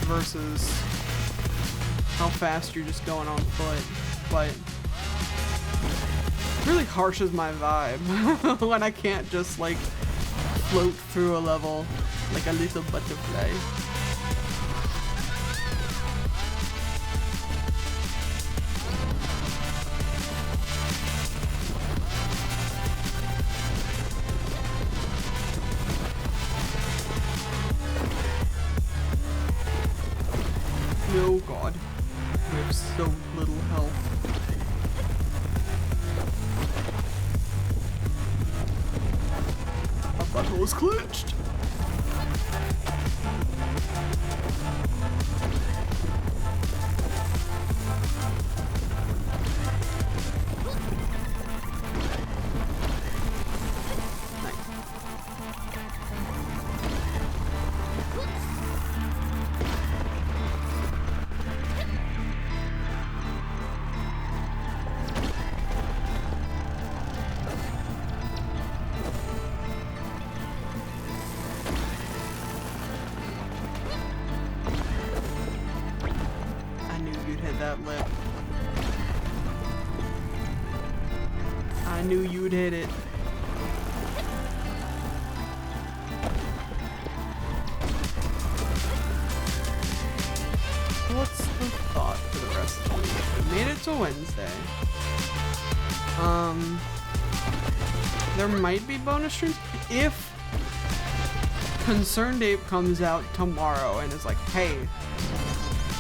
versus how fast you're just going on foot. But it really harshes my vibe when I can't just like float through a level like a little butterfly. No, God. We have so little health. My butthole is clenched. That lip. I knew you'd hit it. What's the thought for the rest of the week? We made it to Wednesday. There might be bonus streams if Concerned Ape comes out tomorrow and is like, hey,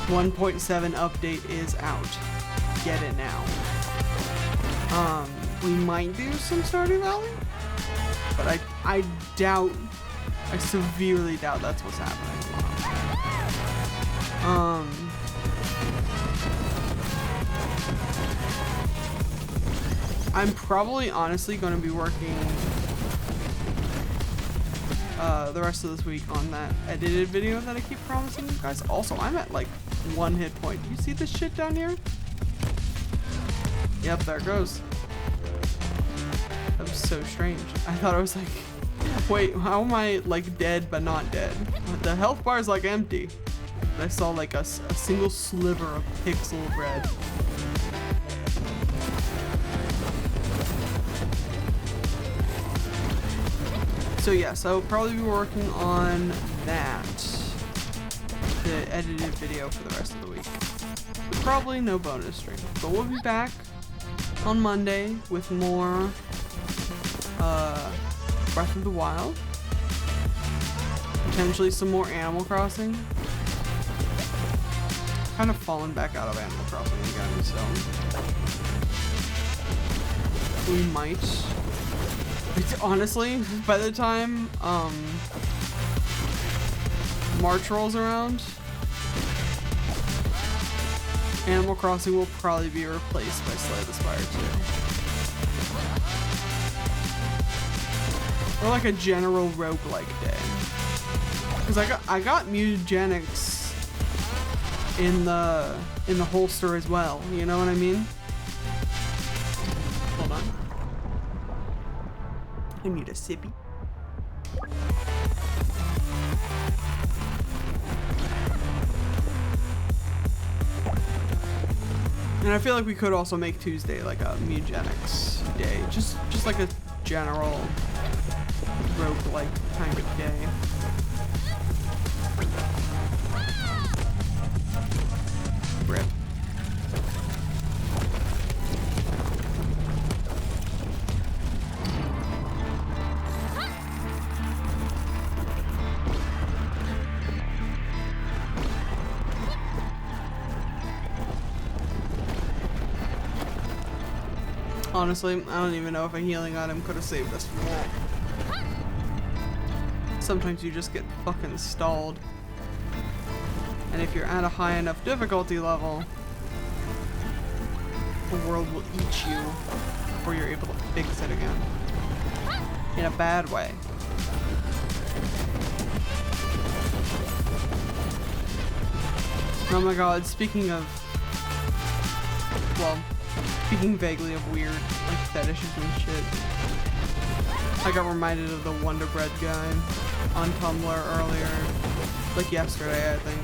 1.7 update is out. Get it now. We might do some Stardew Valley, but I doubt, I severely doubt that's what's happening. I'm probably honestly going to be working the rest of this week on that edited video that I keep promising you guys. Also, I'm at like 1 hit point. Do you see this shit down here? Yep, there it goes. That was so strange. I thought I was like, wait, how am I like dead but not dead? The health bar is like empty. I saw like a single sliver of pixel red. So yes, I will probably be working on that, the edited video for the rest of the week. Probably no bonus stream, but we'll be back on Monday with more Breath of the Wild, potentially some more Animal Crossing. Kind of fallen back out of Animal Crossing again, so we might. Honestly, by the time March rolls around, Animal Crossing will probably be replaced by Slay the Spire 2. Or like a general roguelike day. Because I got mutagenics in the holster as well, you know what I mean? Hold on. I need a sippy. And I feel like we could also make Tuesday like a mutagenics day, just like a general roguelike kind of day. Rip. Honestly, I don't even know if a healing item could have saved us from that. Sometimes you just get fucking stalled. And if you're at a high enough difficulty level, the world will eat you before you're able to fix it again. In a bad way. Oh my god, speaking vaguely of weird, like, fetishes and shit. I got reminded of the Wonder Bread guy on Tumblr earlier, like yesterday, I think.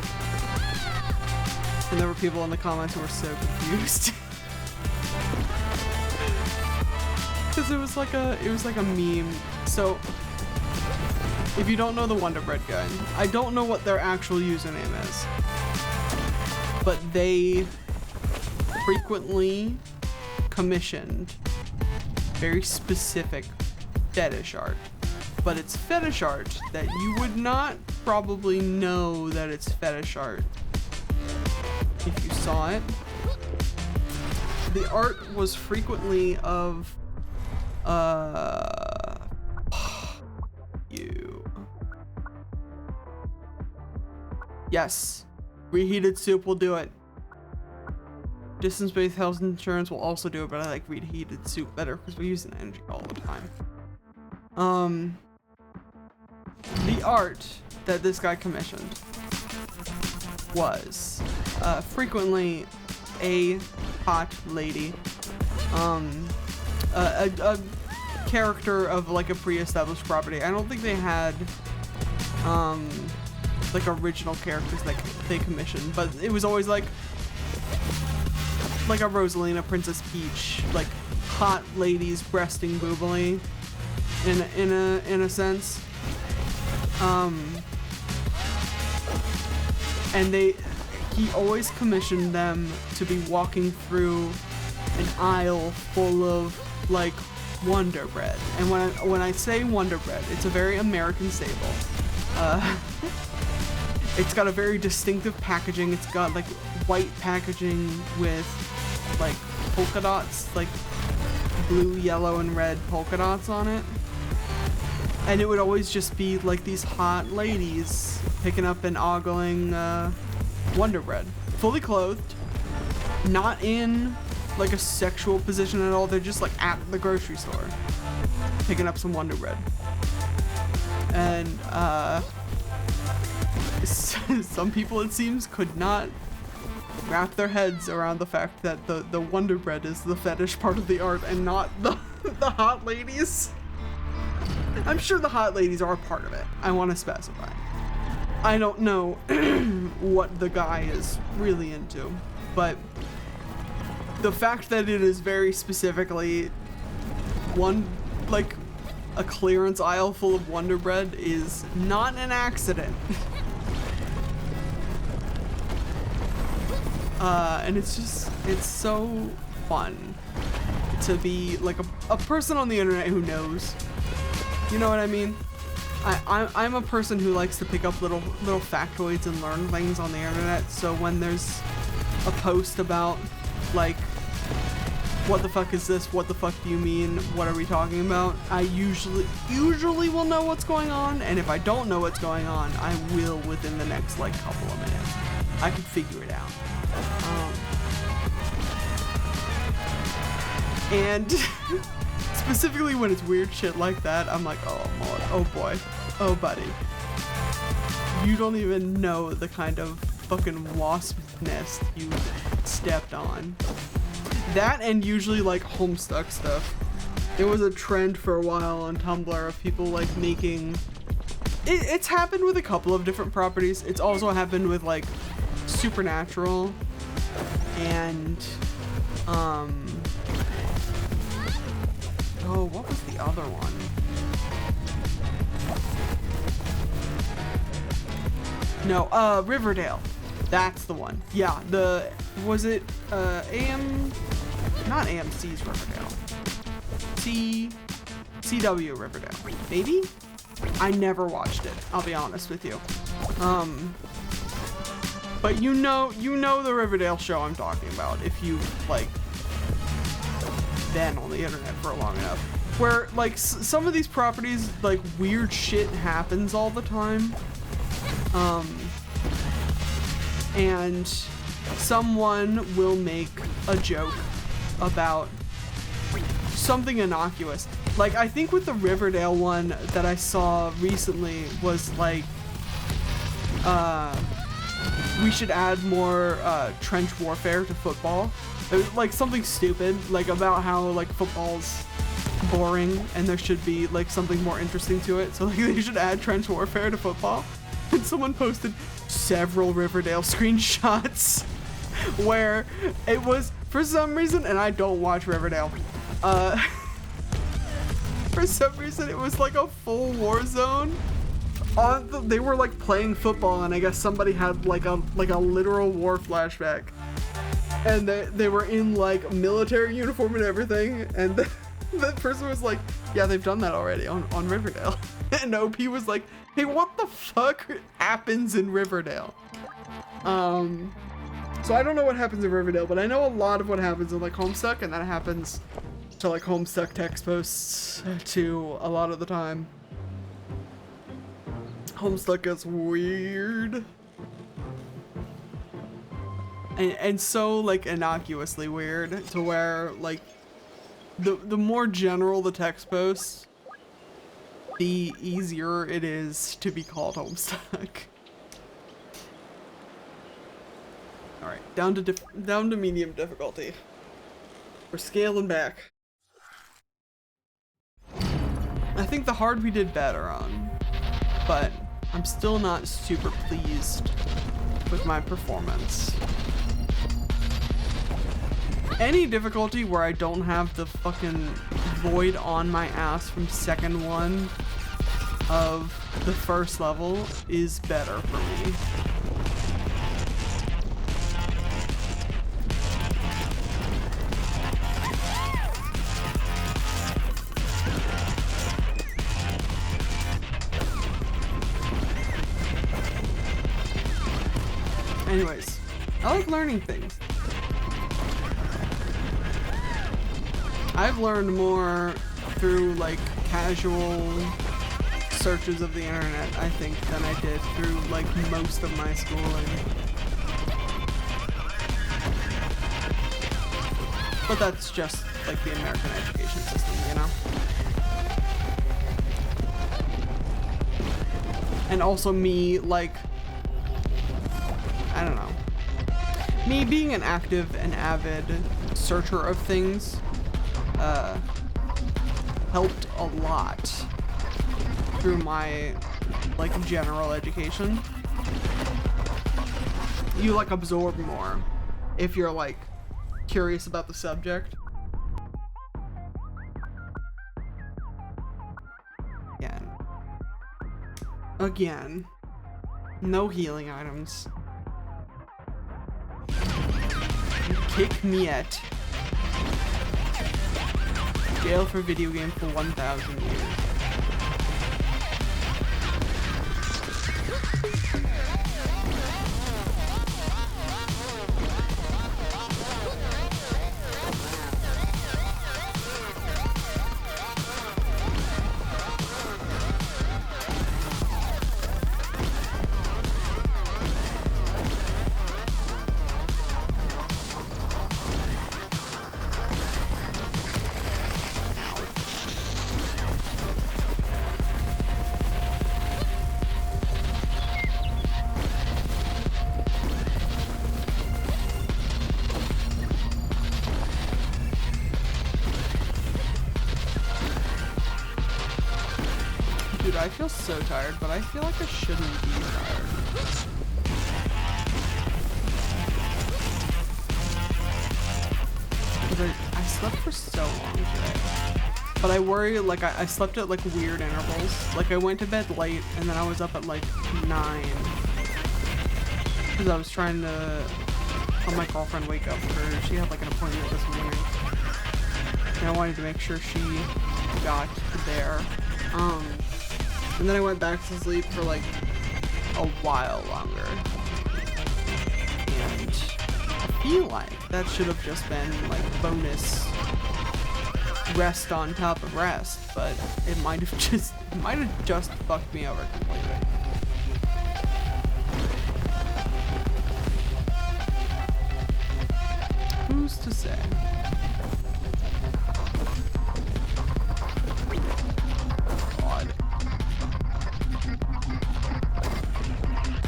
And there were people in the comments who were so confused. Cause it was like a meme. So, if you don't know the Wonder Bread guy, I don't know what their actual username is. But they frequently commissioned very specific fetish art, but it's fetish art that you would not probably know that it's fetish art if you saw it. The art was frequently of yes, reheated soup will do it. Distance-based health insurance will also do it, but I like reheated soup better because we use an energy all the time. The art that this guy commissioned was frequently a hot lady, a character of like a pre-established property. I don't think they had like original characters that they commissioned, but it was always like a Rosalina, Princess Peach, like hot ladies breasting boobily in a sense. And he always commissioned them to be walking through an aisle full of like Wonder Bread. And when I say Wonder Bread, it's a very American staple. It's got a very distinctive packaging. It's got like white packaging with like polka dots, like blue, yellow, and red polka dots on it. And it would always just be like these hot ladies picking up and ogling Wonder Bread. Fully clothed, not in like a sexual position at all. They're just like at the grocery store picking up some Wonder Bread. And some people, it seems, could not wrap their heads around the fact that the Wonder Bread is the fetish part of the art and not the hot ladies. I'm sure the hot ladies are a part of it. I want to specify. I don't know what the guy is really into, but the fact that it is very specifically like a clearance aisle full of Wonder Bread is not an accident. And it's so fun to be like a person on the internet who knows. You know what I mean? I'm a person who likes to pick up little factoids and learn things on the internet. So when there's a post about like, what the fuck is this? What the fuck do you mean? What are we talking about? I usually will know what's going on, and if I don't know what's going on, I will within the next like couple of minutes. I can figure it out. And specifically when it's weird shit like that, I'm like, oh boy, oh buddy. You don't even know the kind of fucking wasp nest you stepped on. That and usually like Homestuck stuff. There was a trend for a while on Tumblr of people like making... It's happened with a couple of different properties. It's also happened with like Supernatural and oh, what was the other one? No, Riverdale. That's the one. Yeah, was it not AMC's Riverdale. CW Riverdale. Maybe? I never watched it, I'll be honest with you. But you know the Riverdale show I'm talking about if you've like been on the internet for long enough. Where like some of these properties, like weird shit happens all the time. And someone will make a joke about something innocuous. Like I think with the Riverdale one that I saw recently was like, we should add more trench warfare to football. It was like something stupid, like about how like football's boring and there should be like something more interesting to it. So like they should add trench warfare to football. And someone posted several Riverdale screenshots where it was, for some reason, and I don't watch Riverdale, for some reason it was like a full war zone. They were like playing football, and I guess somebody had like a literal war flashback, and they were in like military uniform and everything, and that person was like, yeah, they've done that already on Riverdale. And OP was like, hey, what the fuck happens in Riverdale? So I don't know what happens in Riverdale, but I know a lot of what happens in like Homestuck, and that happens to like Homestuck text posts too a lot of the time. Homestuck gets weird. and so like innocuously weird to where like the more general the text posts, the easier it is to be called Homestuck. All right, down to medium difficulty. We're scaling back. I think the hard we did better on, but I'm still not super pleased with my performance. Any difficulty where I don't have the fucking void on my ass from second one of the first level is better for me. Anyways, I like learning things. I've learned more through like casual searches of the internet, I think, than I did through like most of my schooling. But that's just like the American education system, you know? And also me, like, I don't know. Me being an active and avid searcher of things helped a lot through my like general education. You like absorb more if you're like curious about the subject. Again, no healing items. Kick me at jail for video game for 1,000 years. I feel so tired, but I feel like I shouldn't be tired. Because I slept for so long today. But I worry, like, I slept at, like, weird intervals. Like, I went to bed late, and then I was up at, like, 9. Because I was trying to help my girlfriend wake up for, she had, like, an appointment this morning. And I wanted to make sure she got there. And then I went back to sleep for like a while longer. And I feel like that should have just been like bonus rest on top of rest, but it might have just fucked me over completely. Who's to say?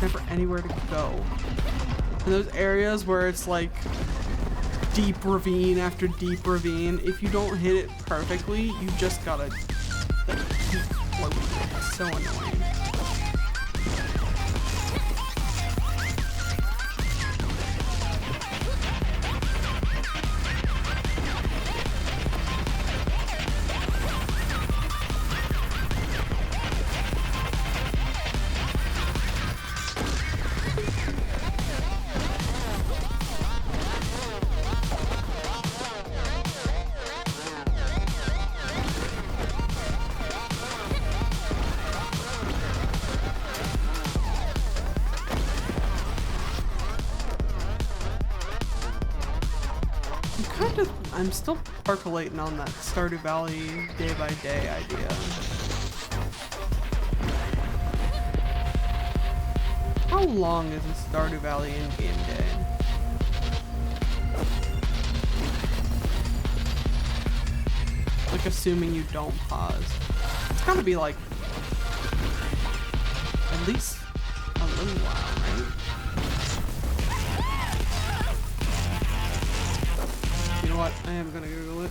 Never anywhere to go. In those areas where it's like deep ravine after deep ravine, if you don't hit it perfectly, you just gotta like keep floating. It's so annoying. I'm still percolating on that Stardew Valley day by day idea. How long is a Stardew Valley in-game day? Like, assuming you don't pause. It's gotta be like at least a little while, right? You know what? I am gonna Google it.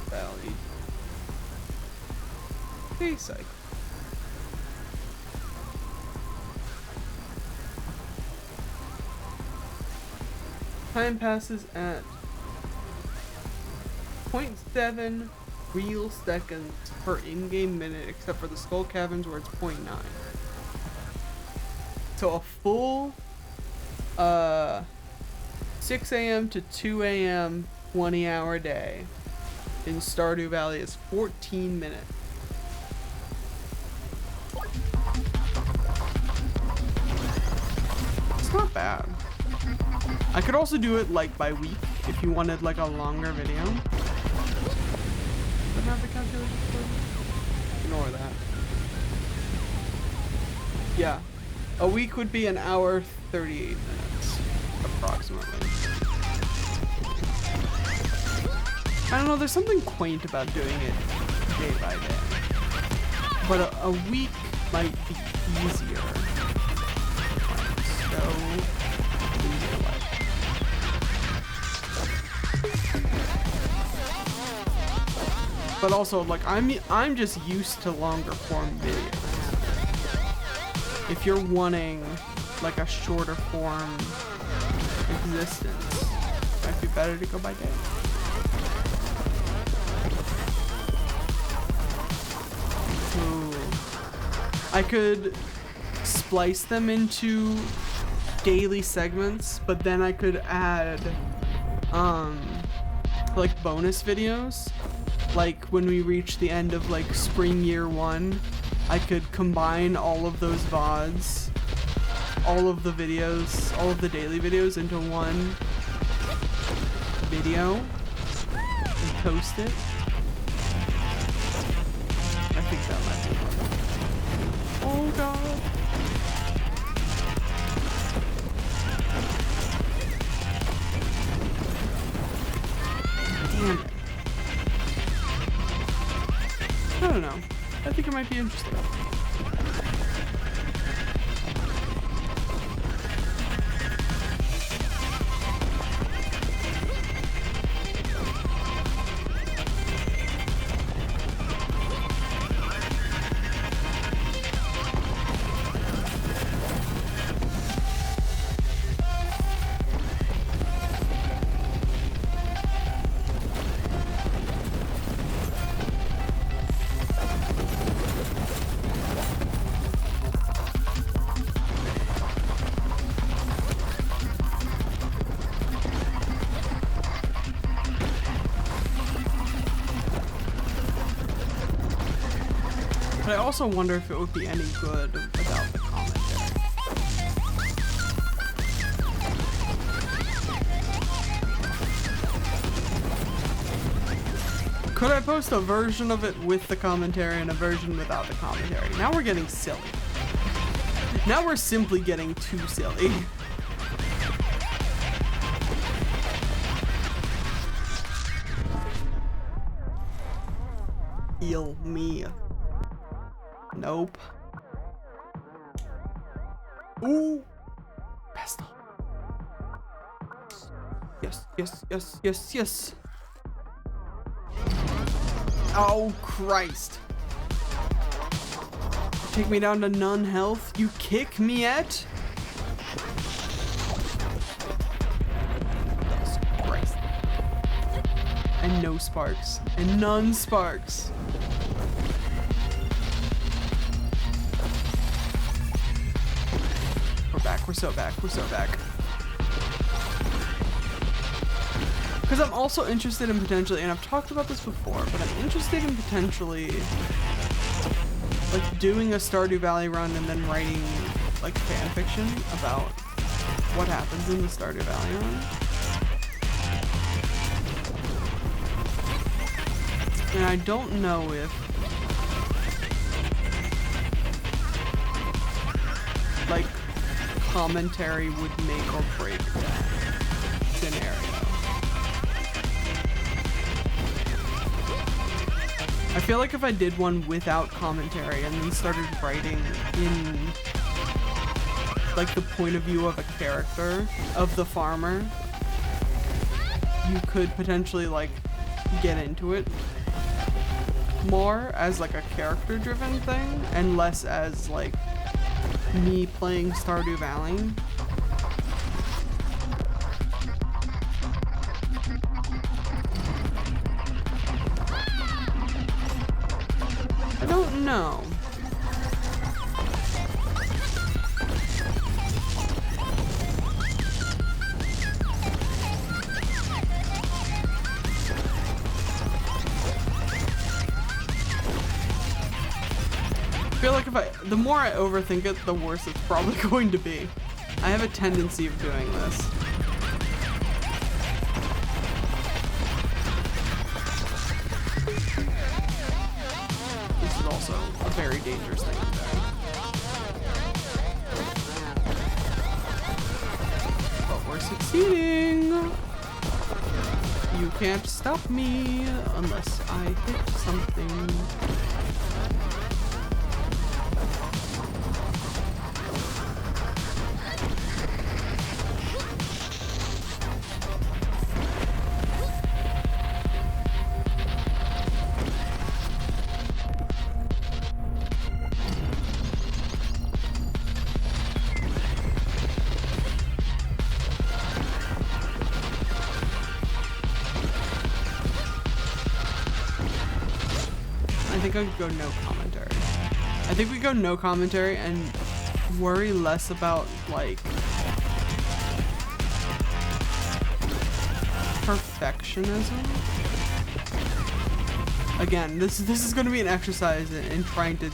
Valley. Day cycle. Time passes at 0.7 real seconds per in-game minute, except for the Skull Caverns where it's 0.9. So a full 6 a.m. to 2 a.m. 20-hour day in Stardew Valley is 14 minutes. It's not bad. I could also do it like by week if you wanted like a longer video. But have the calculation for ignore that. Yeah. A week would be an hour 38 minutes approximately. I don't know, there's something quaint about doing it day by day. But a week might be easier. So but also, like, I'm just used to longer form videos. If you're wanting like a shorter form existence, it might be better to go by day. Ooh. I could splice them into daily segments, but then I could add like bonus videos. Like when we reach the end of like spring year 1, I could combine all of those VODs, all of the videos, all of the daily videos into one video and post it. I think that might be fun. Oh god. Damn it. I don't know. I think it might be interesting. But I also wonder if it would be any good without the commentary. Could I post a version of it with the commentary and a version without the commentary? Now we're getting silly. Now we're simply getting too silly. Heal me. Nope. Ooh. Pestle. Yes, yes, yes, yes, yes. Oh, Christ. Take me down to none health. You kick me at? Jesus Christ. And no sparks. And none sparks. We're so back. We're so back. Because I'm also interested in potentially, and I've talked about this before, but I'm interested in potentially like doing a Stardew Valley run and then writing like fan fiction about what happens in the Stardew Valley run. And I don't know if commentary would make or break that scenario. I feel like if I did one without commentary and then started writing in like the point of view of a character, of the farmer, you could potentially like get into it more as like a character driven thing and less as like me playing Stardew Valley. I don't know. I feel like the more I overthink it, the worse it's probably going to be. I have a tendency of doing this. This is also a very dangerous thing to do. But we're succeeding! You can't stop me unless I hit something. I think I could go no commentary. I think we go no commentary and worry less about like perfectionism. Again, this is going to be an exercise in trying to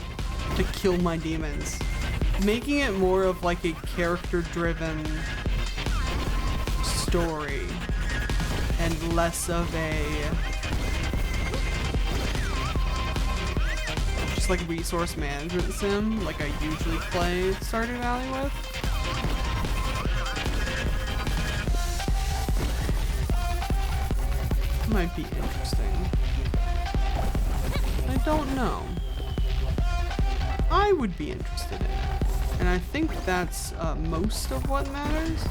kill my demons, making it more of like a character-driven story and less of a like resource management sim like I usually play Stardew Valley with. Might be interesting. I don't know. I would be interested in it. And I think that's most of what matters.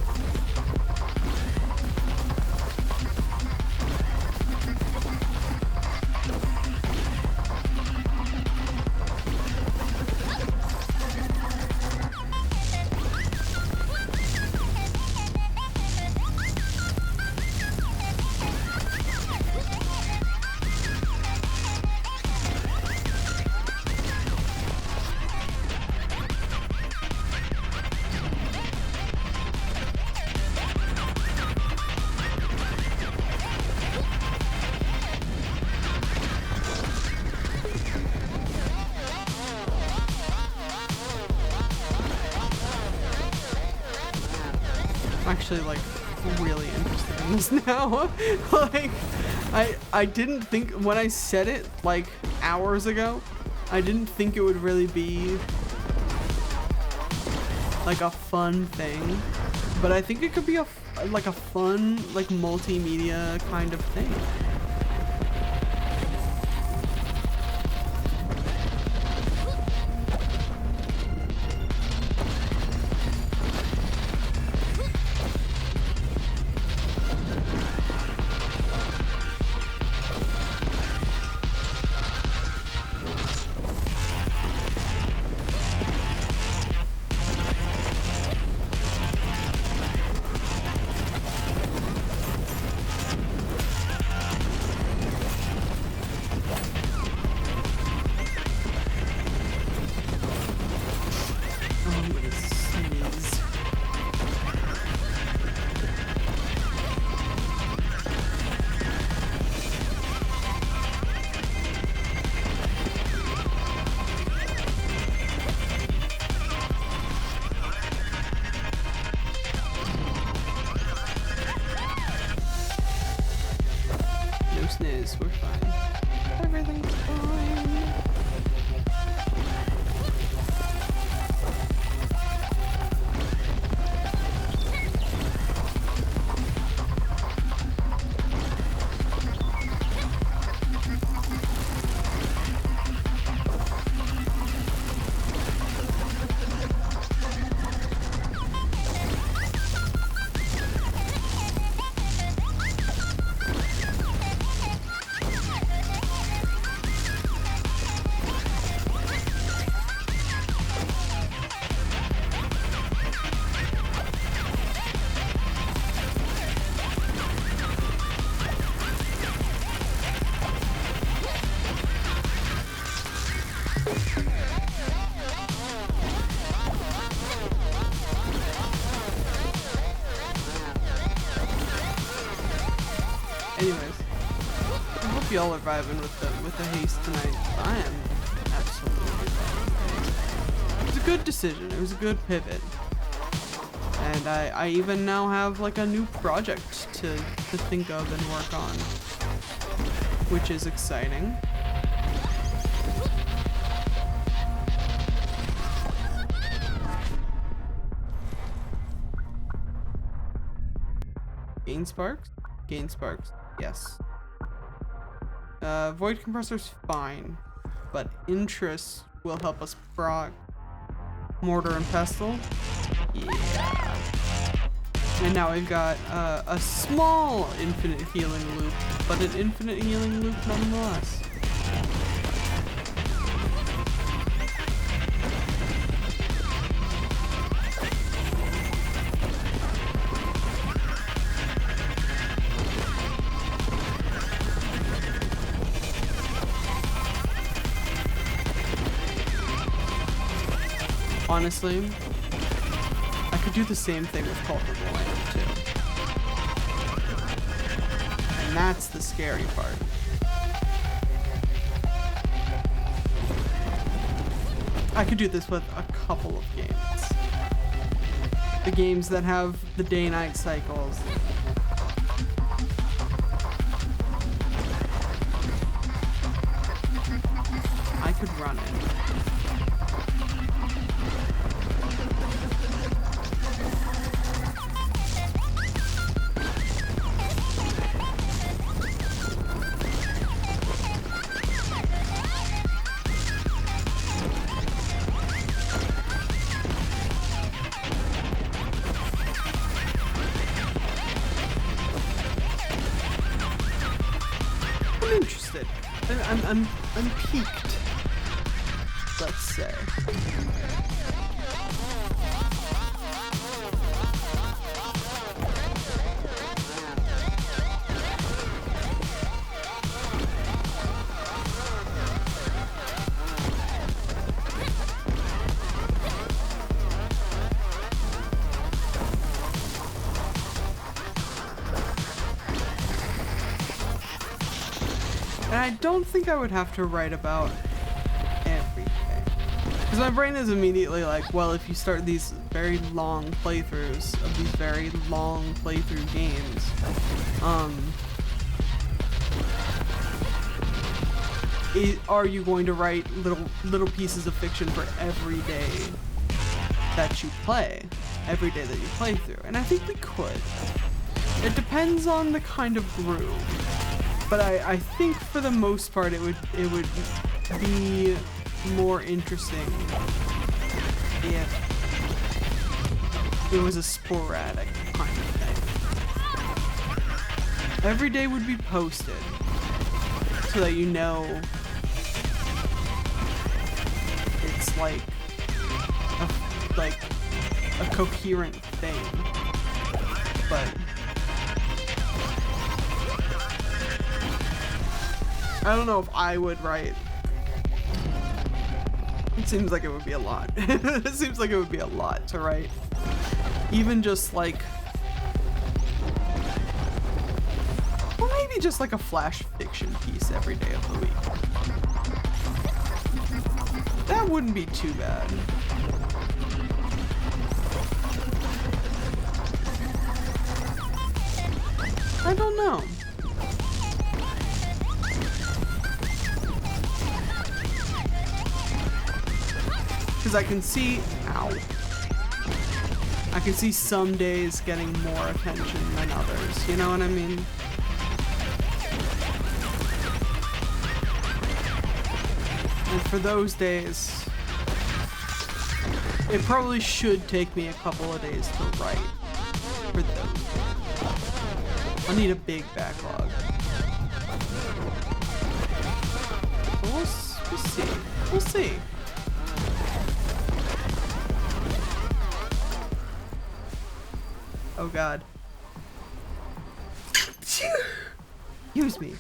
Actually like really interested in this now. Like I didn't think when I said it like hours ago, I didn't think it would really be like a fun thing, but I think it could be a fun like multimedia kind of thing. We're fine. Everything's fine. y'all are vibing with the haste tonight. I am absolutely vibing. It was a good decision. It was a good pivot. And I even now have like a new project to think of and work on, which is exciting. Gain sparks? Gain sparks. Yes. Void compressor's fine, but interest will help us proc mortar and pestle. Yeah. And now we've got a small infinite healing loop, but an infinite healing loop nonetheless. Honestly, I could do the same thing with Cult of the Lamb too. And that's the scary part. I could do this with a couple of games. The games that have the day-night cycles. I could run it. I'm peaked, let's say. And I don't think I would have to write about everything. Because my brain is immediately like, well, if you start these very long playthroughs of these very long playthrough games, are you going to write little pieces of fiction for every day that you play? Every day that you play through? And I think we could. It depends on the kind of groove. But I think for the most part it would be more interesting if it was a sporadic kind of thing. Every day would be posted so that you know it's like a coherent thing. But I don't know if I would write. It seems like it would be a lot. It seems like it would be a lot to write. Even just like, or maybe just like a flash fiction piece every day of the week. That wouldn't be too bad. I don't know. Because I can see, I can see some days getting more attention than others, you know what I mean? And for those days, it probably should take me a couple of days to write for those. I need a big backlog. But we'll see. We'll see. Oh god. Excuse me.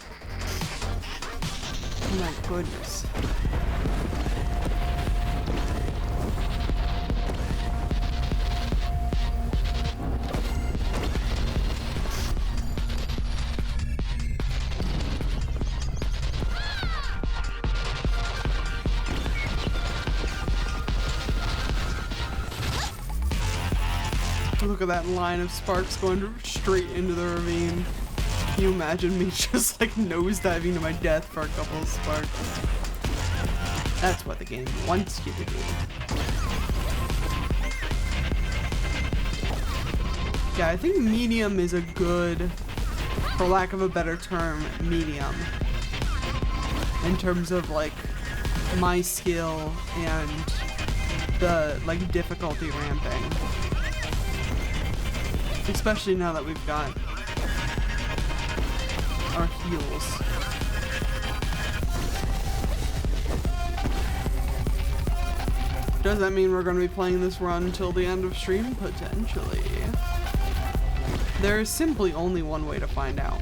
Oh my goodness. Look at that line of sparks going straight into the ravine. Can you imagine me just like nosediving to my death for a couple of sparks? That's what the game wants you to do. Yeah, I think medium is a good, for lack of a better term, medium. In terms of like my skill and the like difficulty ramping. Especially now that we've got our heals. Does that mean we're going to be playing this run until the end of stream? Potentially. There is simply only one way to find out.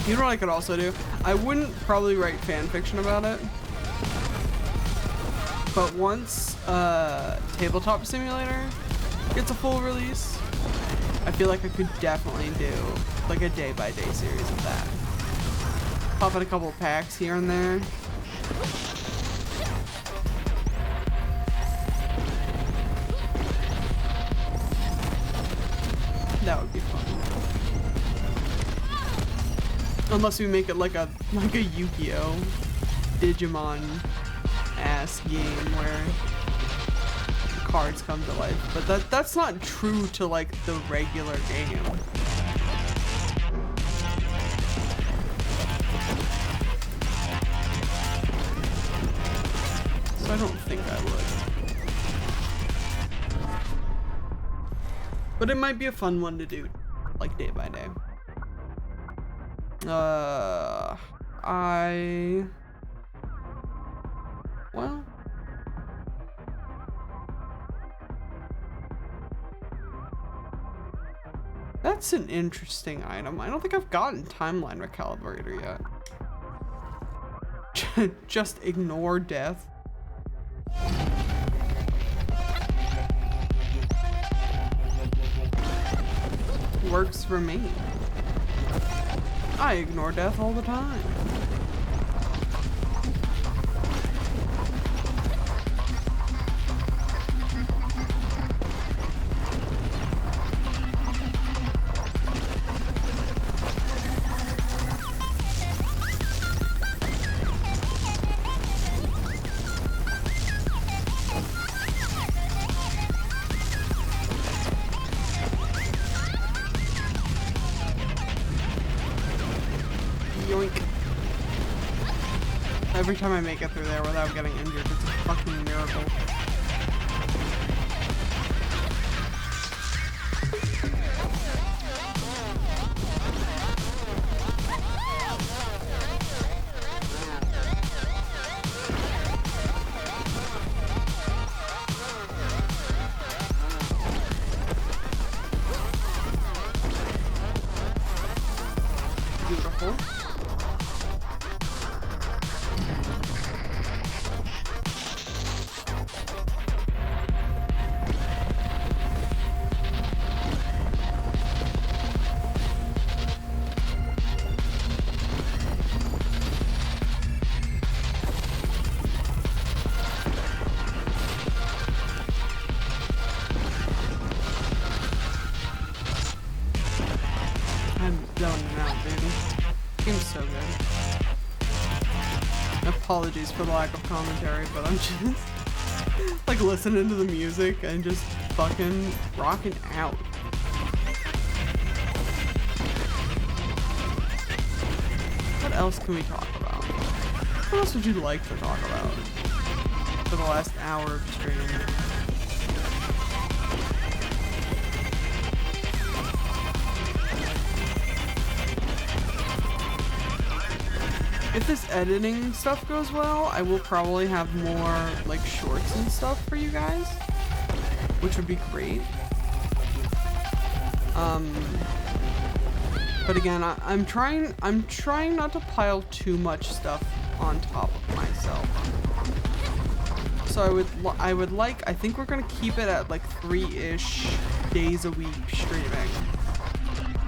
You know what I could also do? I wouldn't probably write fan fiction about it, but once Tabletop Simulator gets a full release, I feel like I could definitely do like a day-by-day series of that. Pop in a couple of packs here and there. That would be fun. Unless we make it like a Yu-Gi-Oh! Digimon ass game where the cards come to life. But that's not true to like the regular game. So I don't think I would. But it might be a fun one to do, like day by day. Well, that's an interesting item. I don't think I've gotten timeline recalibrator yet. Just ignore death. Works for me. I ignore death all the time. Yoink. Every time I make it through there without getting injured, it's a fucking miracle. Beautiful. Game's so good. Apologies for the lack of commentary, but I'm just like listening to the music and just fucking rocking out. What else can we talk about? What else would you like to talk about for the last hour of stream? if this editing stuff goes well, I will probably have more like shorts and stuff for you guys, which would be great. But again, I'm trying not to pile too much stuff on top of myself. So I think we're gonna keep it at like 3-ish days a week streaming.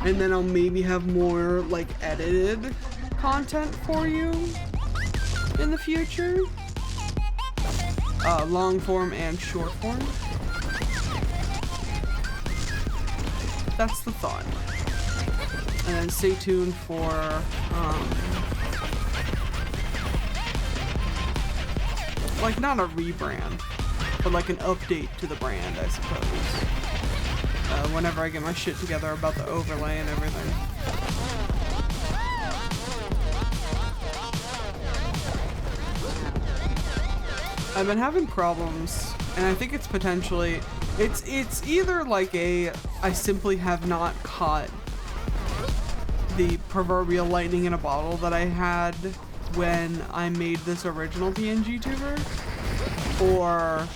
And then I'll maybe have more like edited content for you in the future. Long form and short form. That's the thought. And then stay tuned for like not a rebrand, but like an update to the brand, I suppose. Whenever I get my shit together about the overlay and everything. I've been having problems, and I think it's potentially, it's either like I simply have not caught the proverbial lightning in a bottle that I had when I made this original PNG tuber, or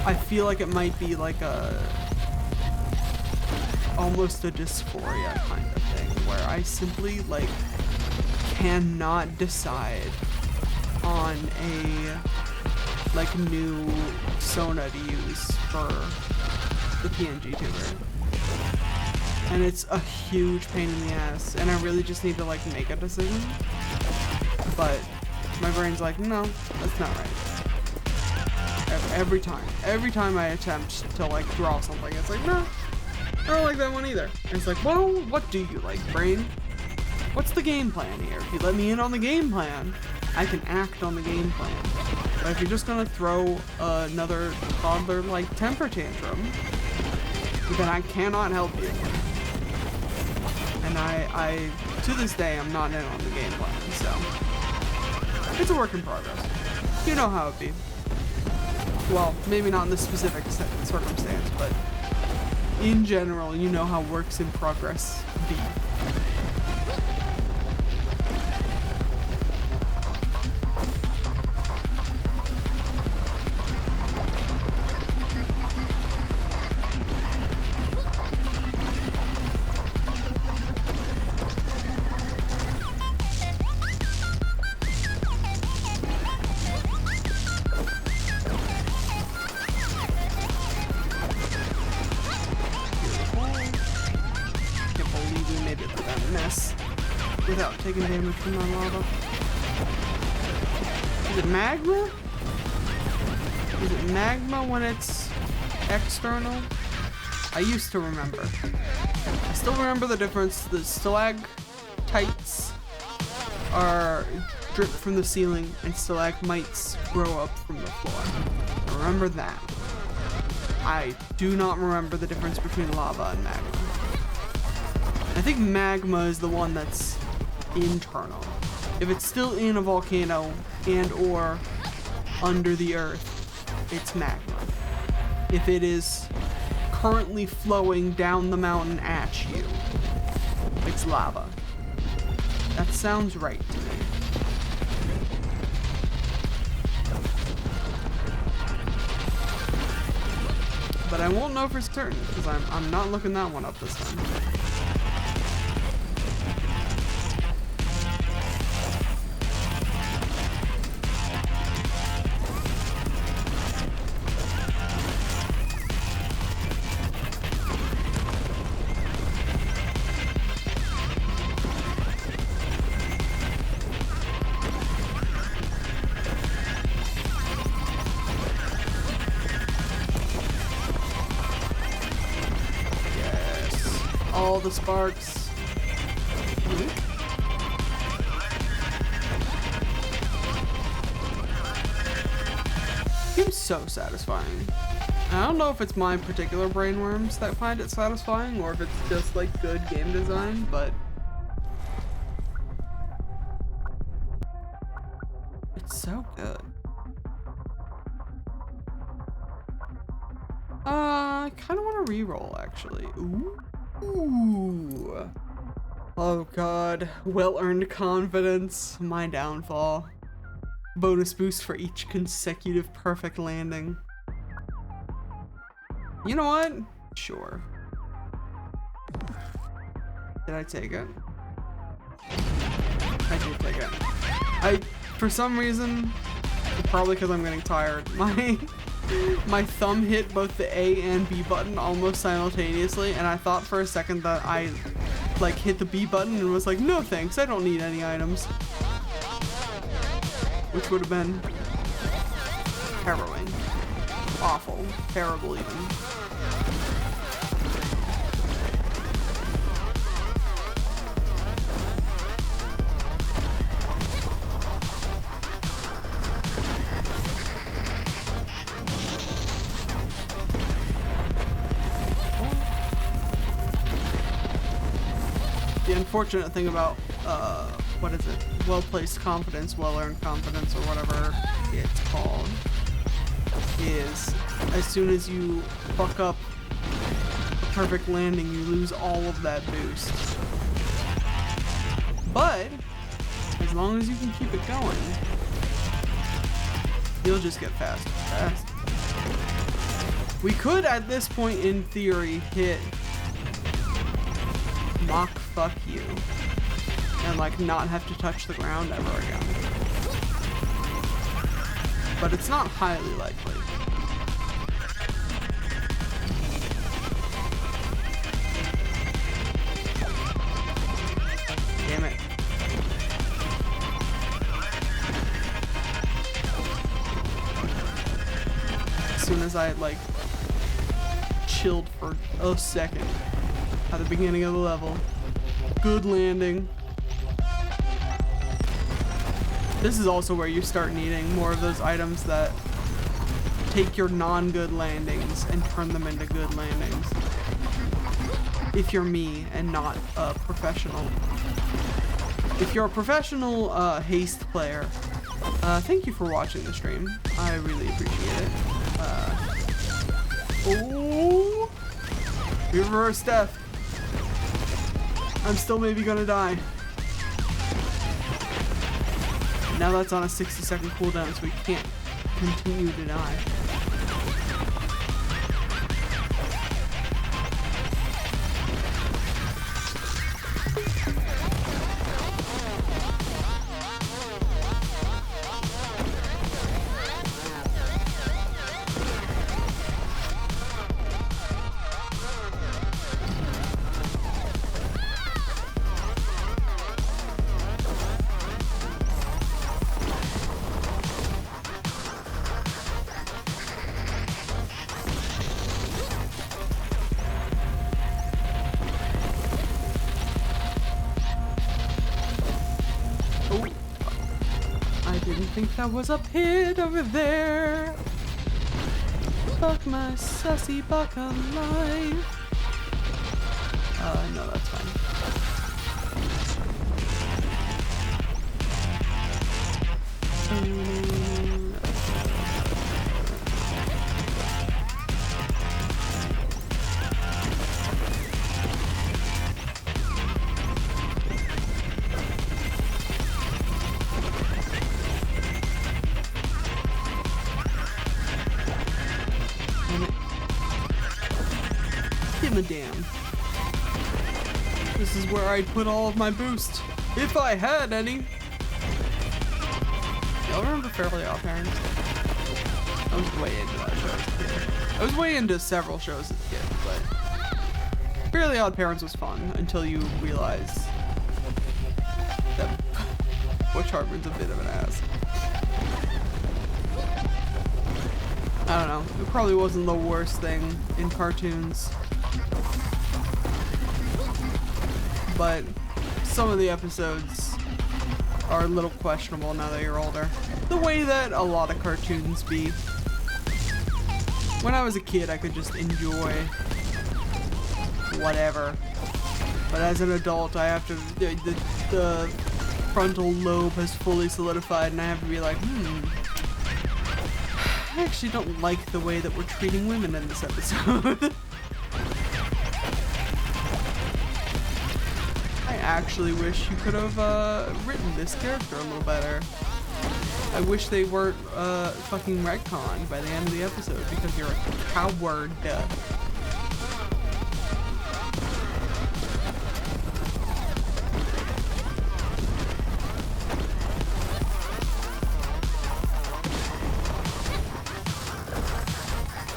I feel like it might be like almost a dysphoria kind of thing, where I simply like cannot decide on a like new Sona to use for the PNG tuber. And it's a huge pain in the ass, and I really just need to like make a decision. But my brain's like, no, that's not right. Every time I attempt to like draw something, it's like, no, I don't like that one either. And it's like, well, what do you like, brain? What's the game plan here? If you let me in on the game plan, I can act on the game plan. But if you're just gonna throw another toddler-like temper tantrum, then I cannot help you. And I to this day, I'm not in on the game plan, so it's a work in progress. You know how it be. Well, maybe not in this specific circumstance, but in general, you know how works in progress be. Without taking damage from my lava. Is it magma? Is it magma when it's external? I used to remember. I still remember the difference. The stalactites are drip from the ceiling and stalagmites grow up from the floor. I remember that. I do not remember the difference between lava and magma. I think magma is the one that's internal. If it's still in a volcano and or under the earth, it's magma. If it is currently flowing down the mountain at you, it's lava. That sounds right to me. But I won't know for certain because I'm not looking that one up this time. All the sparks. Seems so satisfying. I don't know if it's my particular brainworms that find it satisfying or if it's just like good game design, but it's so good. I kind of want to re-roll actually. Ooh. Oh god. Well-earned confidence. My downfall. Bonus boost for each consecutive perfect landing. You know what? Sure. Did I take it? I did take it. For some reason, probably because I'm getting tired, my thumb hit both the A and B button almost simultaneously, and I thought for a second that I like hit the B button and was like, no thanks, I don't need any items. Which would have been harrowing. Awful. Terrible even. The unfortunate thing about, what is it? Well-placed confidence, well-earned confidence, or whatever it's called, is as soon as you fuck up a perfect landing, you lose all of that boost. But, as long as you can keep it going, you'll just get faster and fast. We could, at this point in theory, hit Mach fuck you and like not have to touch the ground ever again. But it's not highly likely. Damn it. As soon as I like chilled for a second at the beginning of the level. Good landing. This is also where you start needing more of those items that take your non-good landings and turn them into good landings. If you're me and not a professional. If you're a professional haste player, thank you for watching the stream. I really appreciate it. Oh! Reverse death. I'm still maybe gonna die. Now that's on a 60-second cooldown, so we can't continue to die. I think that was a pit over there. Fuck my sussy buck alive. No, that's fine. Give a damn. This is where I'd put all of my boost, if I had any. Y'all remember Fairly Odd Parents? I was way into that show as a kid. I was way into several shows as a kid, but Fairly Odd Parents was fun until you realize that Butch Hartman's a bit of an ass. I don't know. It probably wasn't the worst thing in cartoons. But some of the episodes are a little questionable now that you're older. The way that a lot of cartoons be. When I was a kid, I could just enjoy whatever. But as an adult, I have to, the frontal lobe has fully solidified and I have to be like, I actually don't like the way that we're treating women in this episode. I actually wish you could have written this character a little better. I wish they weren't fucking retconned by the end of the episode because you're a coward.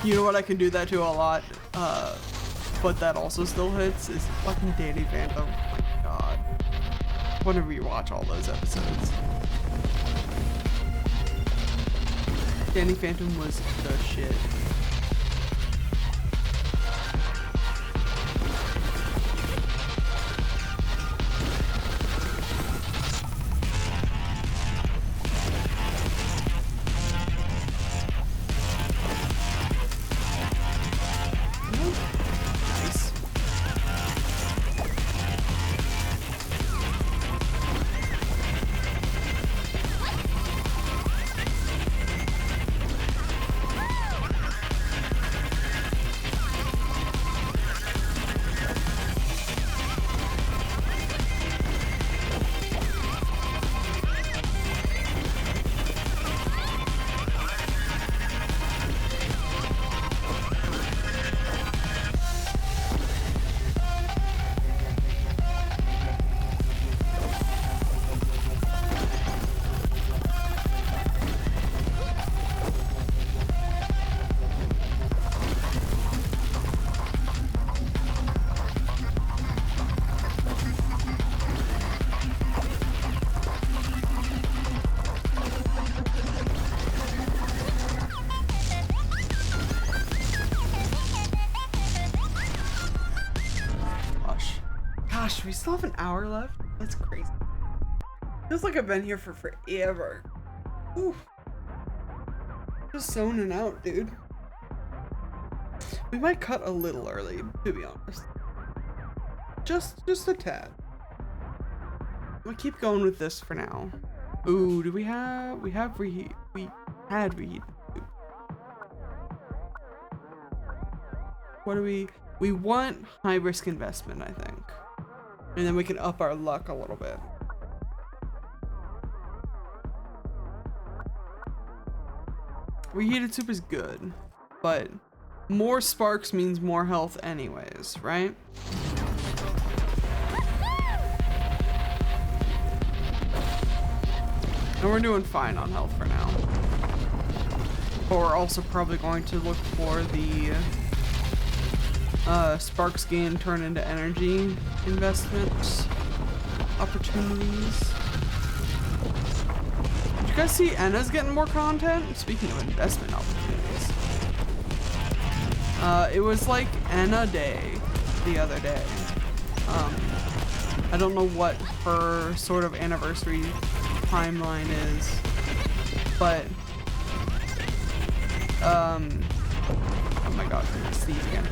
You know what I can do that to a lot, but that also still hits is fucking Danny Phantom. Oh my god. I want to rewatch all those episodes. Danny Phantom was the shit. We still have an hour left? That's crazy. Feels like I've been here for forever. Ooh. Just zoning out, dude. We might cut a little early, to be honest. Just a tad. I'm gonna keep going with this for now. Ooh, do we have reheat? We had reheat. What do we want high risk investment, I think. And then we can up our luck a little bit. Reheated soup is good, but more sparks means more health anyways, right? And we're doing fine on health for now. But we're also probably going to look for the sparks gain turn into energy investment opportunities. Did you guys see Enna's getting more content? Speaking of investment opportunities. It was like Enna Day the other day. I don't know what her sort of anniversary timeline is, but oh my god, I'm gonna sneeze again.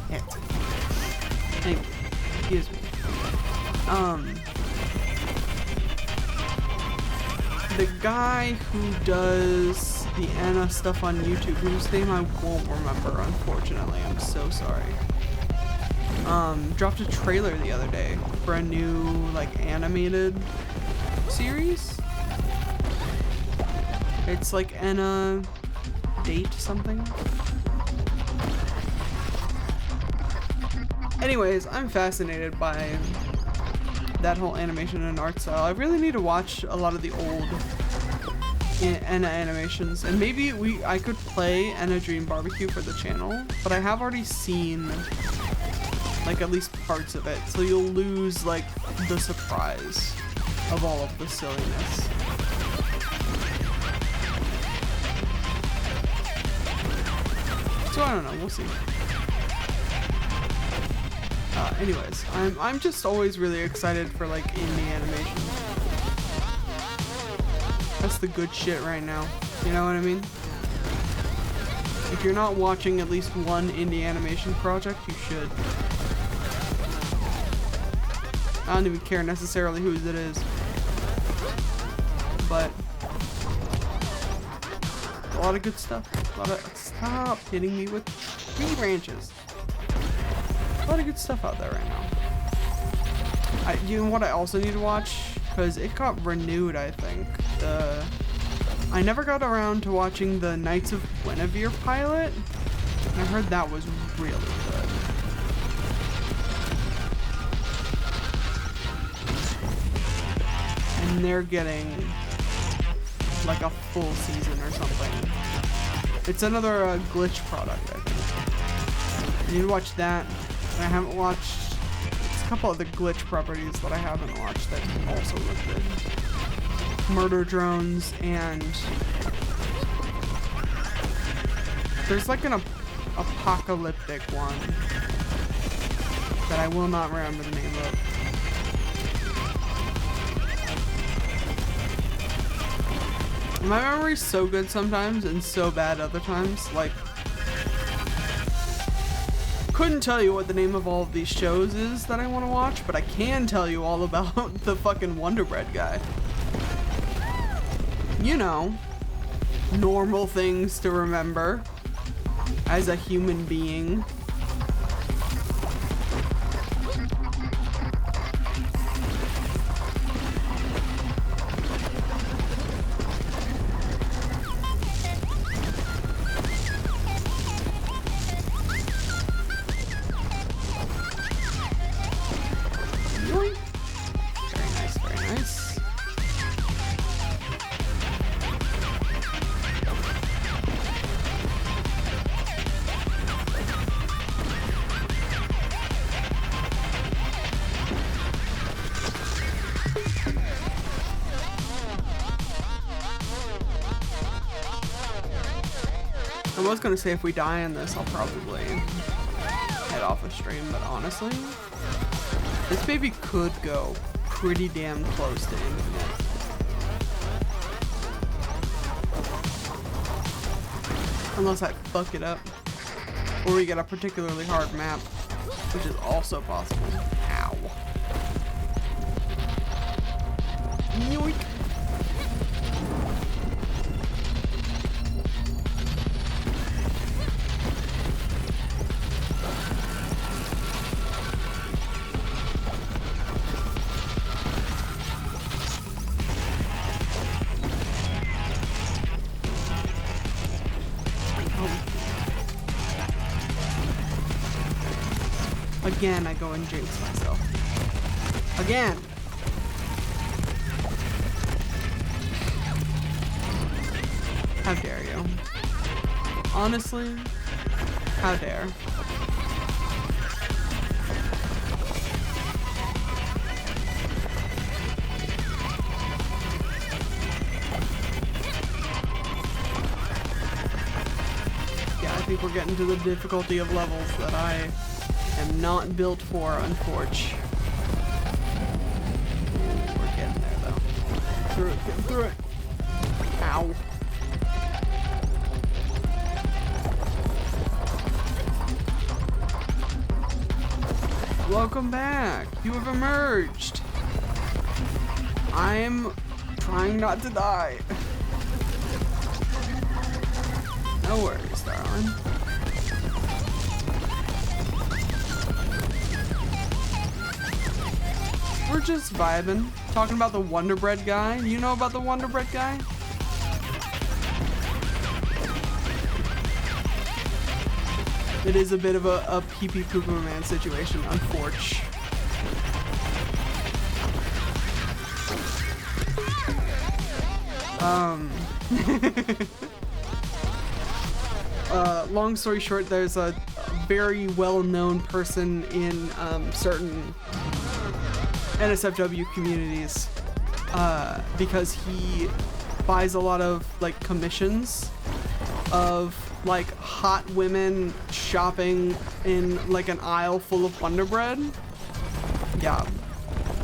Yeah. Anyway, excuse me. The guy who does the Anna stuff on YouTube, whose name I won't remember, unfortunately, I'm so sorry. Dropped a trailer the other day for a new, like, animated series. It's like Anna Date something. Anyways, I'm fascinated by that whole animation and art style. I really need to watch a lot of the old Anna animations, and maybe I could play Anna Dream Barbecue for the channel, but I have already seen like at least parts of it, so you'll lose like the surprise of all of the silliness. So I don't know, we'll see. Anyways, I'm just always really excited for like indie animation. That's the good shit right now. You know what I mean? If you're not watching at least one indie animation project, you should. I don't even care necessarily whose it is, but a lot of good stuff. Stop hitting me with tree branches. A lot of good stuff out there right now. You know what I also need to watch? Because it got renewed, I think. I never got around to watching the Knights of Guinevere pilot. And I heard that was really good. And they're getting like a full season or something. It's another glitch product, I think. I need to watch that. And I haven't watched. There's a couple other glitch properties that I haven't watched that also look good. Murder drones, and there's like an apocalyptic one that I will not remember the name of. My memory's so good sometimes and so bad other times. Like, couldn't tell you what the name of all of these shows is that I want to watch, but I can tell you all about the fucking Wonder Bread guy. You know, normal things to remember as a human being. I was gonna say if we die in this, I'll probably head off a stream, but honestly, this baby could go pretty damn close to infinite. Unless I fuck it up, or we get a particularly hard map, which is also possible. Ow. Yoink. Again, I go and jinx myself. Again! How dare you? Honestly, how dare? Yeah, I think we're getting to the difficulty of levels that I am not built for, unfortunately. We're getting there though. Through it, getting through it. Ow. Welcome back. You have emerged. I'm trying not to die. No worries, darling. We're just vibing, talking about the Wonder Bread guy. You know about the Wonder Bread guy? It is a bit of a pee-pee poo-poo man situation, unfortunately. Long story short, there's a very well-known person in certain NSFW communities because he buys a lot of like commissions of like hot women shopping in like an aisle full of Wonder Bread. Yeah.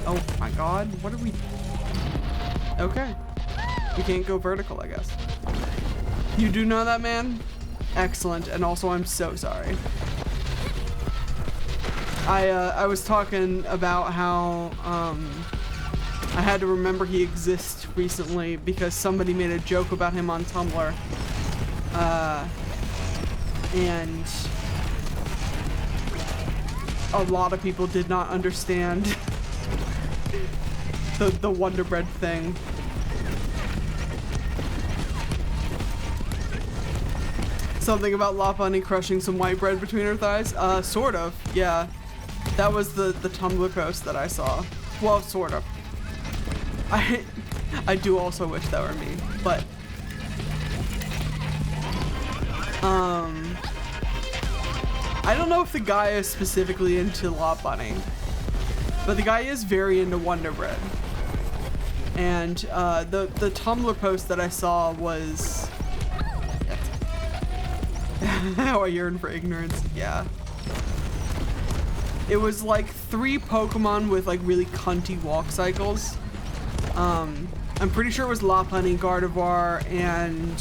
Oh my god, what are we? Okay. We can't go vertical, I guess. You do know that, man? Excellent, and also I'm so sorry. I was talking about how I had to remember he exists recently because somebody made a joke about him on Tumblr. And a lot of people did not understand the Wonder Bread thing. Something about La Bunny crushing some white bread between her thighs? Sort of, yeah. That was the Tumblr post that I saw. Well, sort of. I do also wish that were me, but I don't know if the guy is specifically into La Bunny, but the guy is very into Wonder Bread. And the Tumblr post that I saw was how I yearn for ignorance. Yeah. It was like 3 Pokemon with like really cunty walk cycles. I'm pretty sure it was Lopunny, Gardevoir, and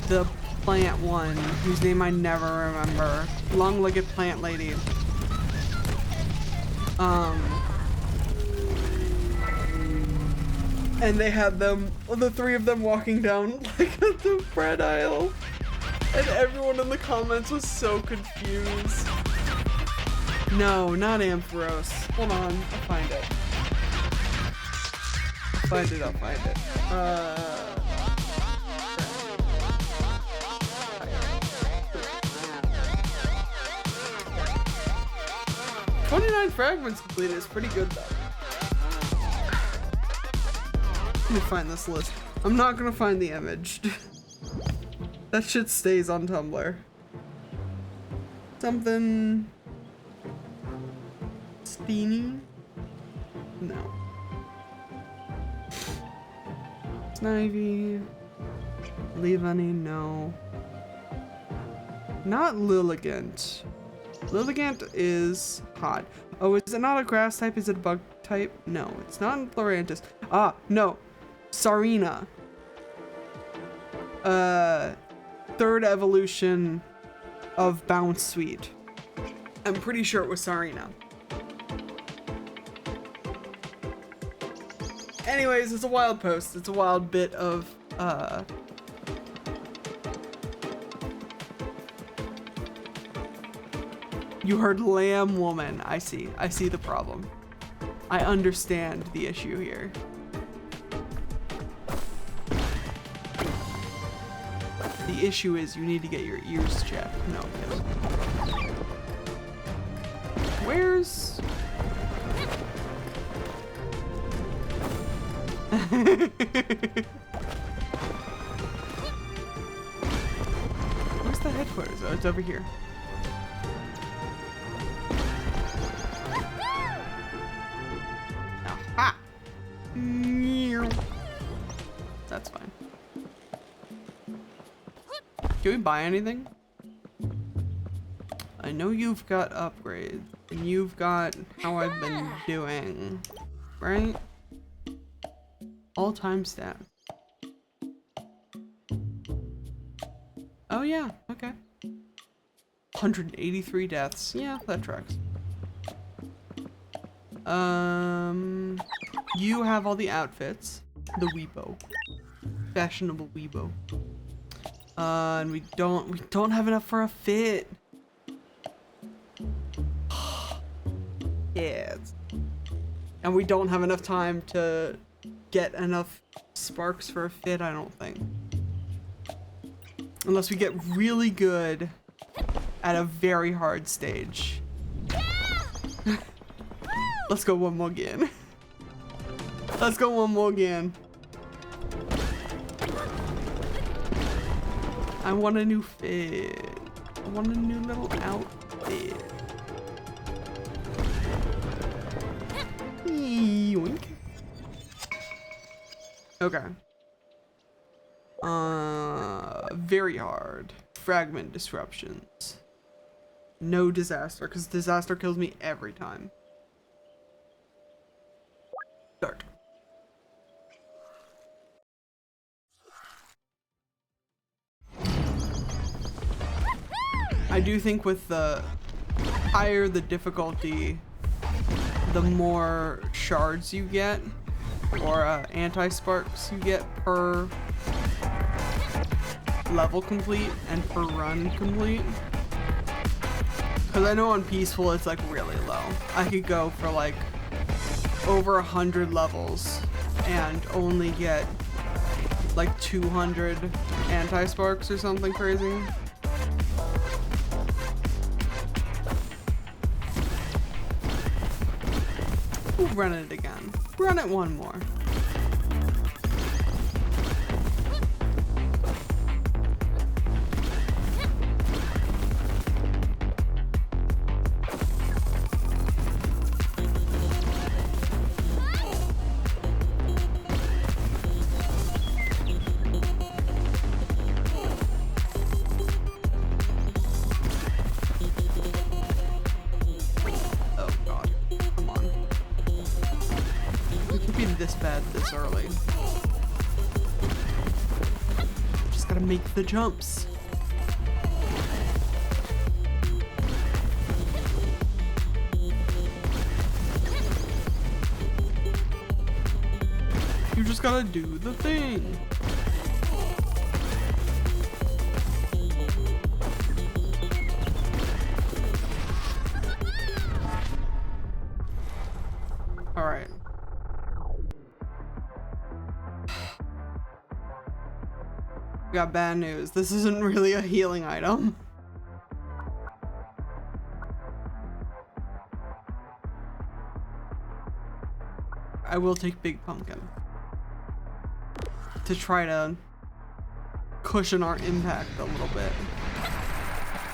the plant one, whose name I never remember. Long-legged plant lady. And they had them, the 3 of them walking down like at the bread aisle. And everyone in the comments was so confused. No, not Ampharos. Hold on, I'll find it. I'll find it. 29 fragments completed is pretty good though. Let me find this list. I'm not gonna find the image. That shit stays on Tumblr. Something... Steeny? No. Snivy. Leavenny, no. Not Lilligant. Lilligant is hot. Oh, is it not a grass type? Is it a bug type? No, it's not Lurantis. Ah, no. Sarina. 3rd evolution of Bounce Sweet. I'm pretty sure it was Sarina. Anyways, it's a wild post. It's a wild bit of, You heard lamb woman. I see the problem. I understand the issue here. The issue is you need to get your ears checked. No, kidding. Where's... Where's the headquarters? Oh, it's over here. Aha! That's fine. Can we buy anything? I know you've got upgrades, and you've got how I've been doing, right? All-time stat. Oh yeah, okay. 183 deaths. Yeah, that tracks. You have all the outfits. The Weebo. Fashionable Weebo. And we don't have enough for a fit. Yeah. And we don't have enough time to get enough sparks for a fit, I don't think. Unless we get really good at a very hard stage. Let's go one more again. Let's go one more again. I want a new fit. I want a new little outfit. Yoink. Okay. Very hard. Fragment disruptions. No disaster, because disaster kills me every time. Start. I do think with the higher the difficulty, the more shards you get, or anti-sparks you get per level complete and per run complete. Because I know on peaceful it's like really low. I could go for like over 100 levels and only get like 200 anti-sparks or something crazy. We'll run it again. Run it one more. This early. Just gotta make the jumps. You just gotta do the thing. All right. Got bad news. This isn't really a healing item. I will take Big Pumpkin to try to cushion our impact a little bit.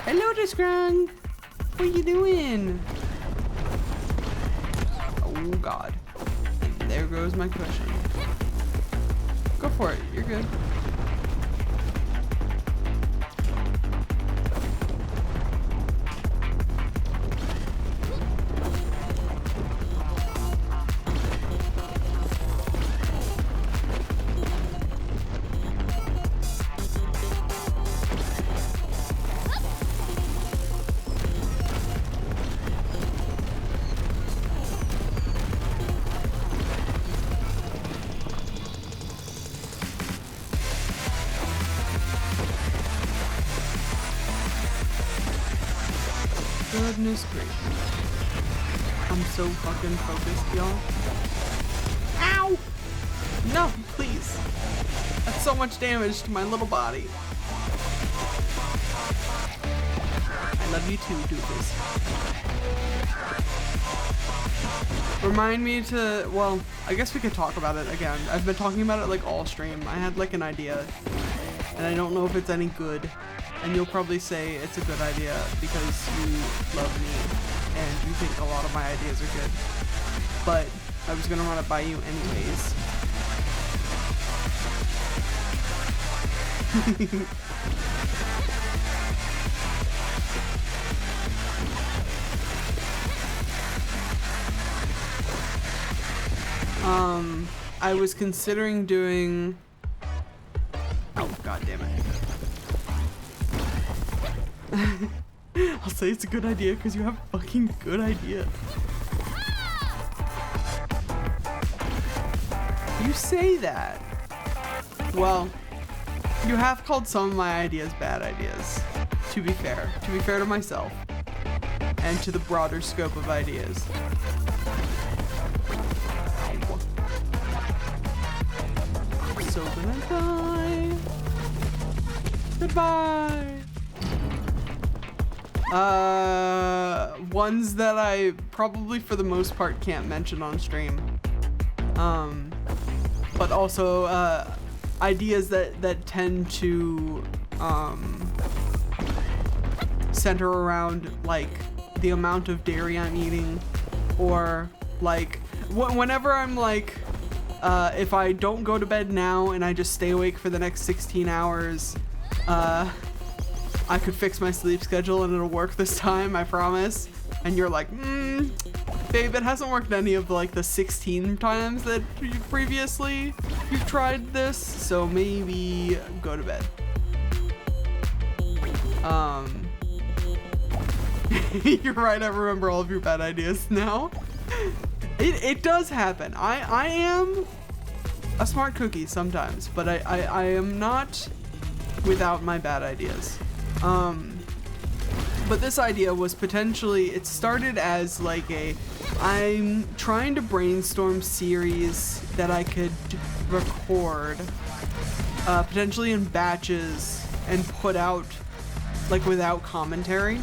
Hello, Disgrung. What are you doing? Oh God. And there goes my cushion. Go for it. You're good. Goodness gracious. I'm so fucking focused, y'all. Ow! No, please. That's so much damage to my little body. I love you too, Doofus. Remind me to, well, I guess we could talk about it again. I've been talking about it like all stream. I had like an idea, and I don't know if it's any good. And you'll probably say it's a good idea because you love me and you think a lot of my ideas are good. But I was gonna run it by you anyways. I was considering doing... Oh, God damn it. I'll say it's a good idea because you have a fucking good idea. You say that. Well, you have called some of my ideas bad ideas. To be fair to myself and to the broader scope of ideas. So gonna die. Goodbye. Ones that I probably for the most part can't mention on stream. But also, ideas that tend to, center around, like, the amount of dairy I'm eating, or, like, whenever I'm, like, if I don't go to bed now and I just stay awake for the next 16 hours, I could fix my sleep schedule and it'll work this time, I promise. And you're like, babe, it hasn't worked any of the 16 times that previously you've tried this, so maybe go to bed. You're right, I remember all of your bad ideas now. It does happen. I am a smart cookie sometimes, but I am not without my bad ideas. But this idea was potentially, it started as like I'm trying to brainstorm series that I could record, potentially in batches and put out like without commentary.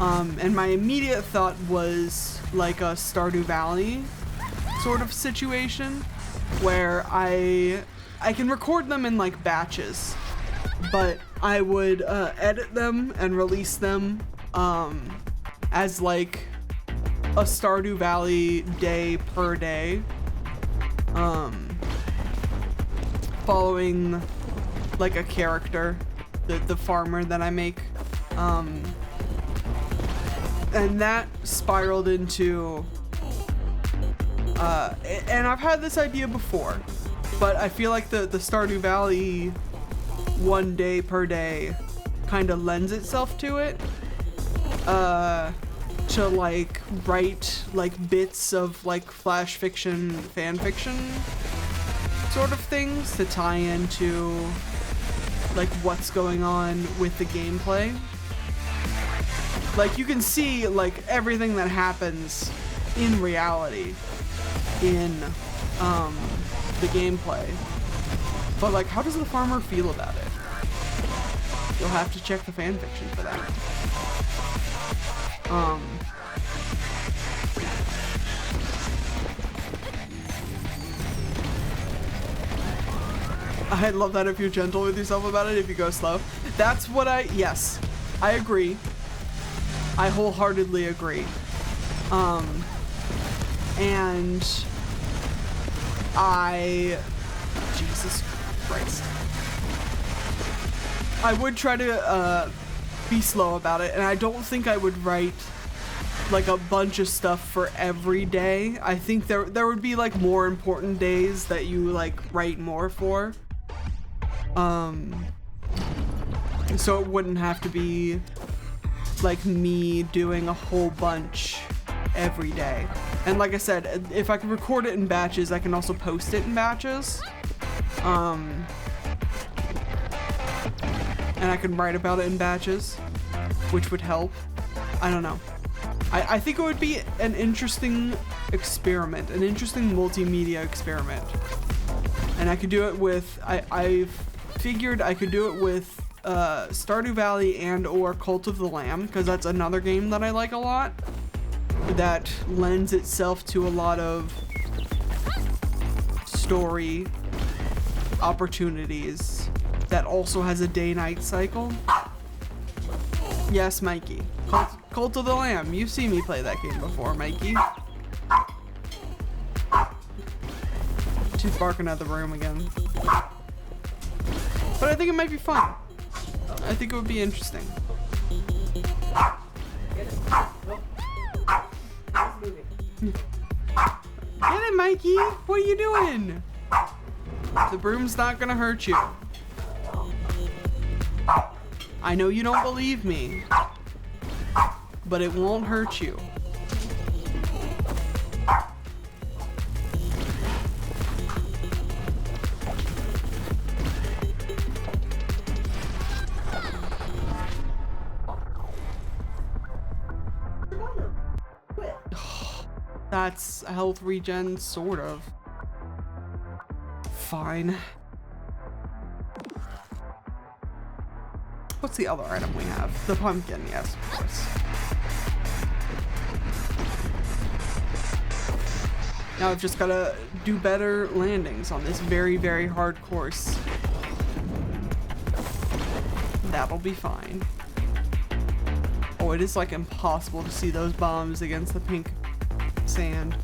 And my immediate thought was like a Stardew Valley sort of situation where I can record them in like batches, but I would edit them and release them as like a Stardew Valley day per day, following like a character, the farmer that I make, and that spiraled into and I've had this idea before, but I feel like the Stardew Valley one day per day kind of lends itself to it, to like write like bits of like flash fiction, fan fiction sort of things to tie into like what's going on with the gameplay. Like you can see like everything that happens in reality in the gameplay, but like how does the farmer feel about it? You'll have to check the fanfiction for that. I love that if you're gentle with yourself about it, if you go slow. That's what yes, I agree. I wholeheartedly agree. And Jesus Christ. I would try to be slow about it, and I don't think I would write like a bunch of stuff for every day. I think there would be like more important days that you like write more for. So it wouldn't have to be like me doing a whole bunch every day. And like I said, if I can record it in batches, I can also post it in batches. And I can write about it in batches, which would help. I don't know. I think it would be an interesting experiment, an interesting multimedia experiment. And I could do it with, I've figured I could do it with Stardew Valley and or Cult of the Lamb, because that's another game that I like a lot that lends itself to a lot of story opportunities, that also has a day-night cycle. Yes, Mikey. Cult of the Lamb. You've seen me play that game before, Mikey. She's barking at the room again. But I think it might be fun. I think it would be interesting. Get it, Mikey! What are you doing? The broom's not gonna hurt you. I know you don't believe me, but it won't hurt you. That's health regen, sort of. Fine. What's the other item we have? The pumpkin, yes, of course. Now I've just gotta do better landings on this very, very hard course. That'll be fine. Oh, it is like impossible to see those bombs against the pink sand.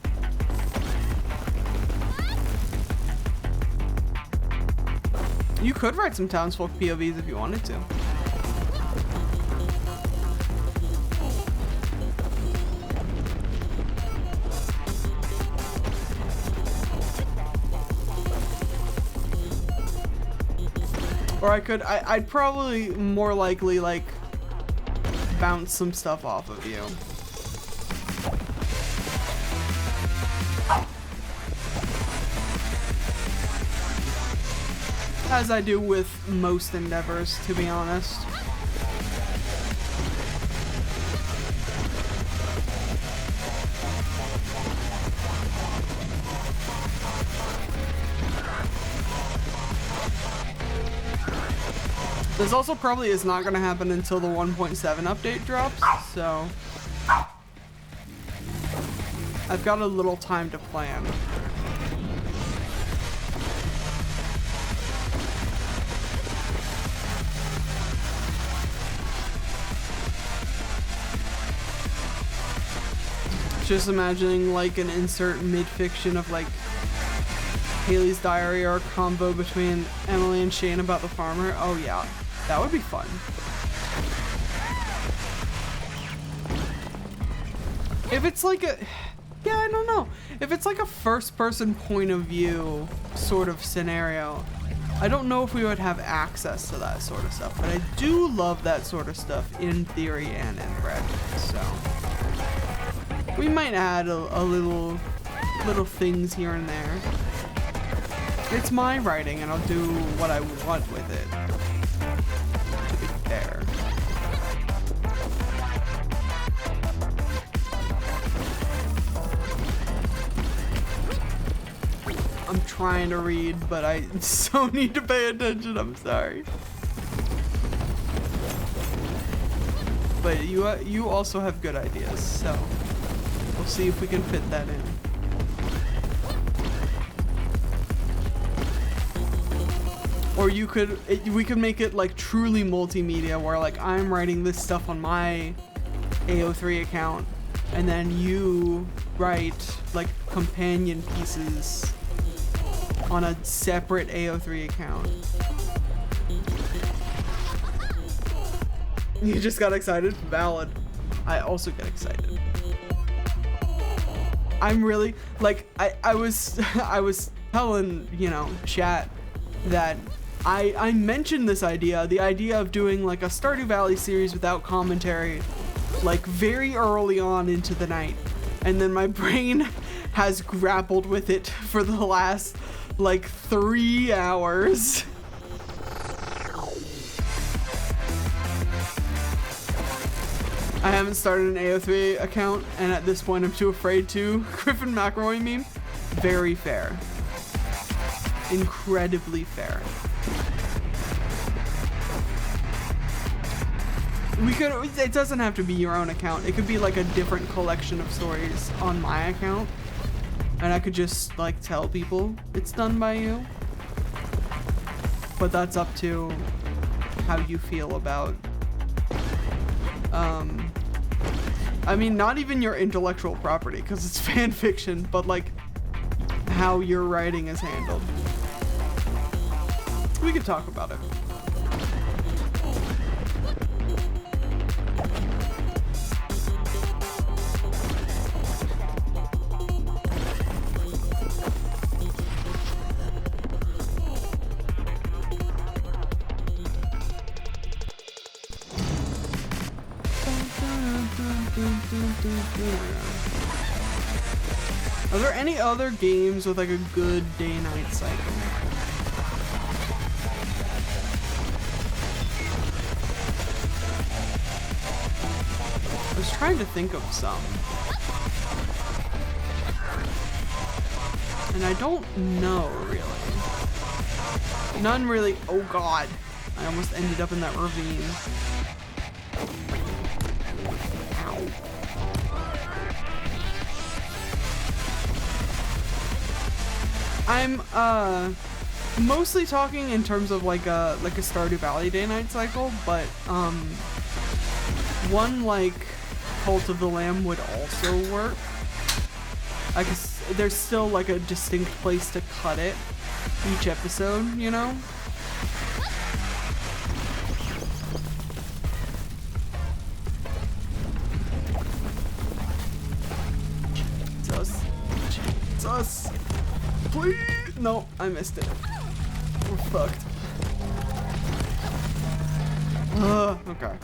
You could write some townsfolk POVs if you wanted to. Or I'd probably more likely like bounce some stuff off of you. As I do with most endeavors, to be honest. This also probably is not going to happen until the 1.7 update drops, so I've got a little time to plan. Just imagining like an insert mid-fiction of like Haley's Diary or a combo between Emily and Shane about the farmer. Oh yeah, that would be fun. If it's like a, yeah, I don't know. If it's like a first-person point of view sort of scenario, I don't know if we would have access to that sort of stuff, but I do love that sort of stuff in theory and in practice, so we might add a little things here and there. It's my writing, and I'll do what I want with it, to be fair. I'm trying to read, but I so need to pay attention, I'm sorry. But you also have good ideas, so we'll see if we can fit that in. Or we could make it like truly multimedia, where like I'm writing this stuff on my AO3 account, and then you write like companion pieces on a separate AO3 account. You just got excited? Valid. I also get excited. I'm really like I was telling, you know, chat that I mentioned this idea, the idea of doing like a Stardew Valley series without commentary, like very early on into the night, and then my brain has grappled with it for the last like 3 hours. I haven't started an AO3 account, and at this point I'm too afraid to. Griffin McElroy meme, very fair. Incredibly fair. It doesn't have to be your own account. It could be like a different collection of stories on my account, and I could just like tell people it's done by you. But that's up to how you feel about I mean, not even your intellectual property, because it's fan fiction, but like how your writing is handled. We could talk about it. Are there any other games with like a good day-night cycle? I was trying to think of some, and I don't know really. None really. Oh god, I almost ended up in that ravine. I'm mostly talking in terms of like a Stardew Valley day-night cycle, but one like Cult of the Lamb would also work. I guess there's still like a distinct place to cut it each episode, you know? Jesus. Please! No, I missed it. We're fucked. Okay.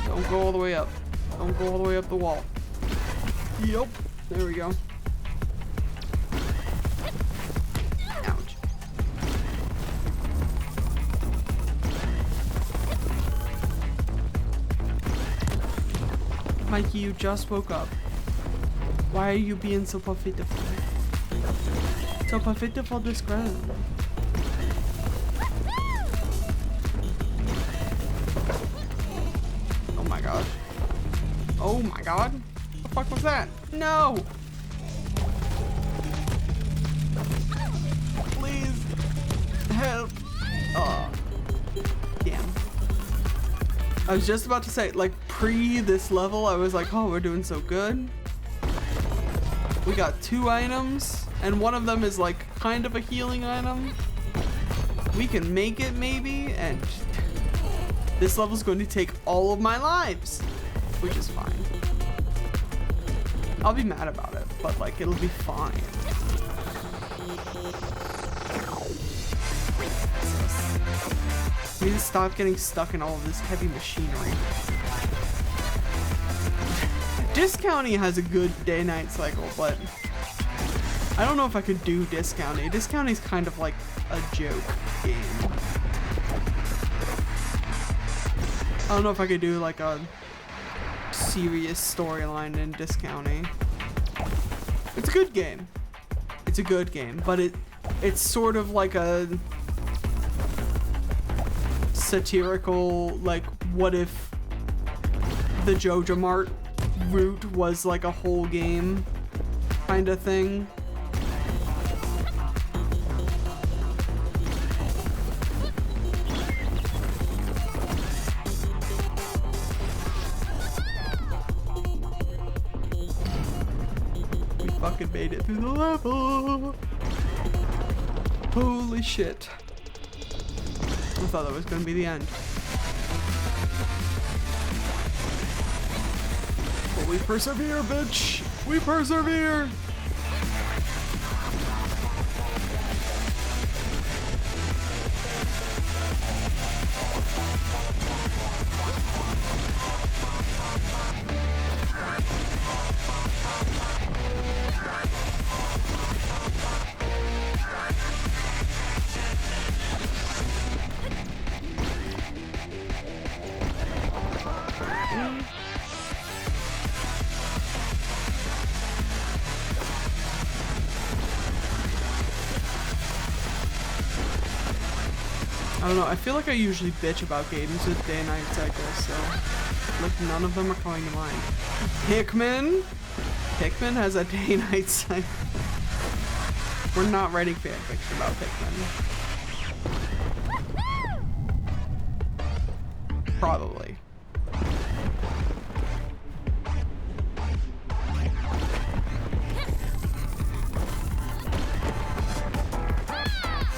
Don't go all the way up. Don't go all the way up the wall. Yep. There we go. Mikey, you just woke up. Why are you being so pitiful? So pitiful this ground. Oh my gosh. Oh my god. What the fuck was that? No! Please help. Oh. Damn. I was just about to say, like, pre this level, I was like, oh, we're doing so good. We got 2 items, and one of them is like kind of a healing item. We can make it maybe, and this level's going to take all of my lives, which is fine. I'll be mad about it, but like, it'll be fine. We need to stop getting stuck in all of this heavy machinery. Discounting has a good day-night cycle, but I don't know if I could do discounting. Discounting is kind of like a joke game. I don't know if I could do like a serious storyline in discounting. It's a good game. It's a good game, but it's sort of like a satirical, like, what if the Joja Mart route was like a whole game kind of thing. We fucking made it through the level. Holy shit. I thought that was gonna be the end. But we persevere, bitch! We persevere! I don't know, I feel like I usually bitch about games with day-night cycles, so like none of them are coming to mind. Pikmin? Pikmin has a day-night cycle. We're not writing fanfiction about Pikmin. Probably.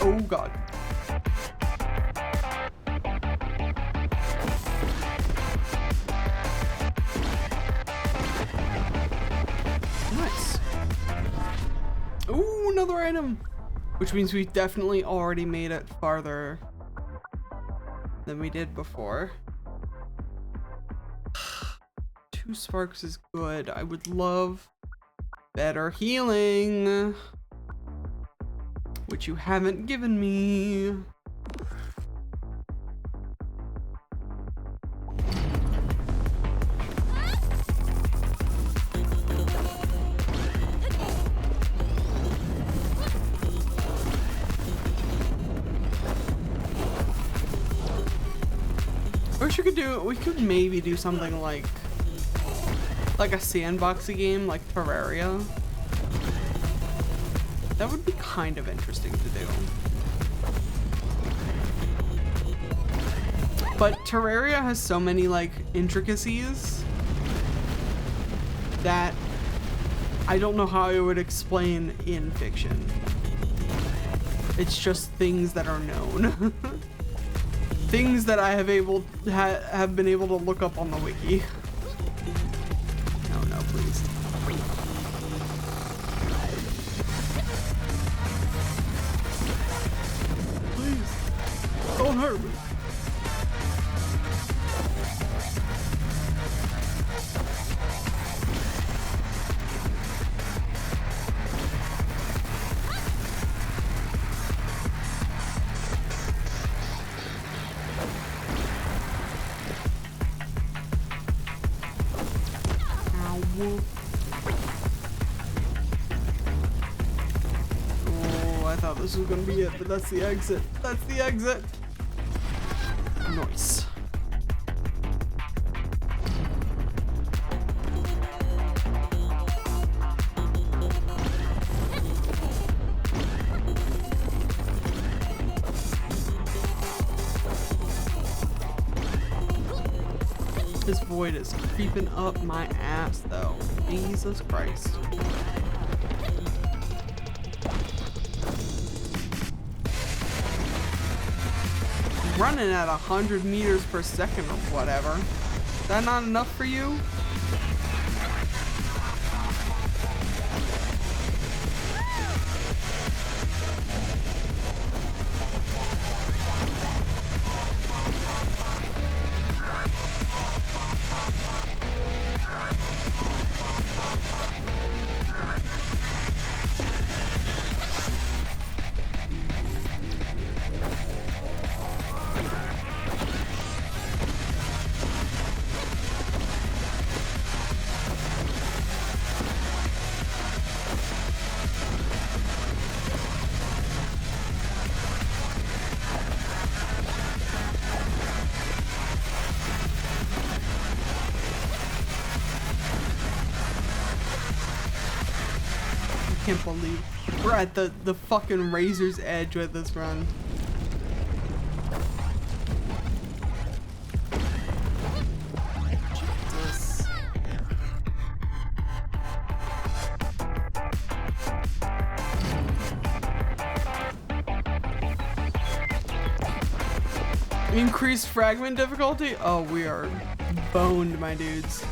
Oh god. Ooh, another item! Which means we definitely already made it farther than we did before. 2 sparks is good. I would love better healing, which you haven't given me. We could maybe do something like a sandboxy game like Terraria. That would be kind of interesting to do. But Terraria has so many like intricacies that I don't know how I would explain in fiction. It's just things that are known. Things that I have been able to look up on the wiki. No, please. Please, don't hurt me. I thought this was gonna be it, but that's the exit. That's the exit. Nice. This void is creeping up my ass though. Jesus Christ. Running at 100 meters per second or whatever. Is that not enough for you? I can't believe we're at the fucking razor's edge with this run. Jesus. Increased fragment difficulty? Oh, we are boned, my dudes.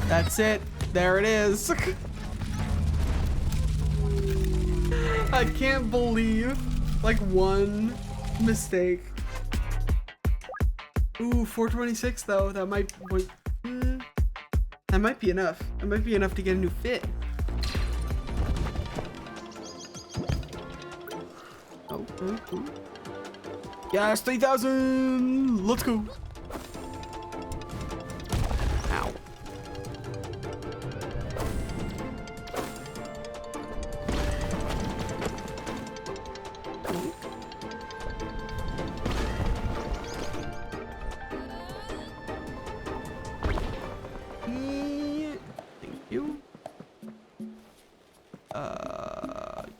That's it. There it is. I can't believe, like, one mistake. Ooh, 426 though. That might that might be enough. That might be enough to get a new fit. Oh. Yes, 3,000. Let's go. Ow.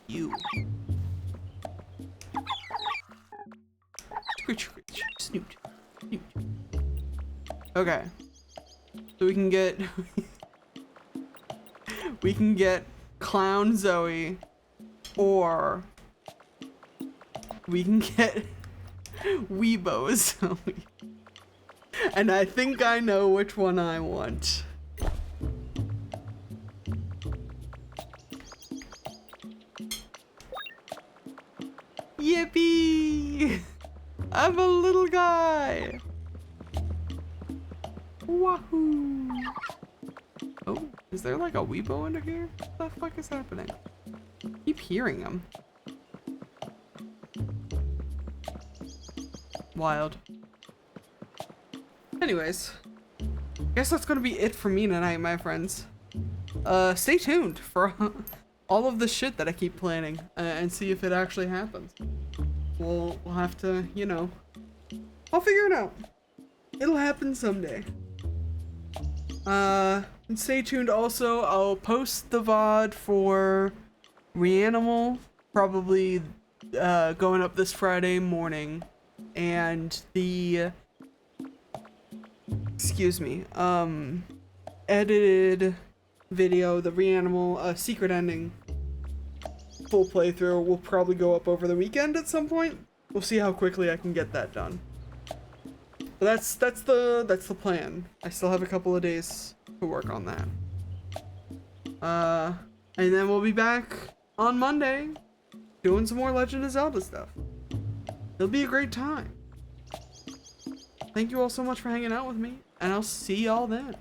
You. Snoot. Okay. So we can get Clown Zoe, or we can get Weebo Zoe. And I think I know which one I want. Yippee! I'm a little guy! Wahoo! Oh, is there like a Weebo under here? What the fuck is happening? I keep hearing him. Wild. Anyways, I guess that's gonna be it for me tonight, my friends. Stay tuned for all of the shit that I keep planning and see if it actually happens. We'll have to, you know, I'll figure it out. It'll happen someday. And stay tuned also. I'll post the VOD for Reanimal, probably going up this Friday morning, and the edited video, the Reanimal Secret Ending full playthrough, will probably go up over the weekend at some point. We'll see how quickly I can get that done. But that's the plan. I still have a couple of days to work on that. And then we'll be back on Monday doing some more Legend of Zelda stuff. It'll be a great time. Thank you all so much for hanging out with me, and I'll see y'all then.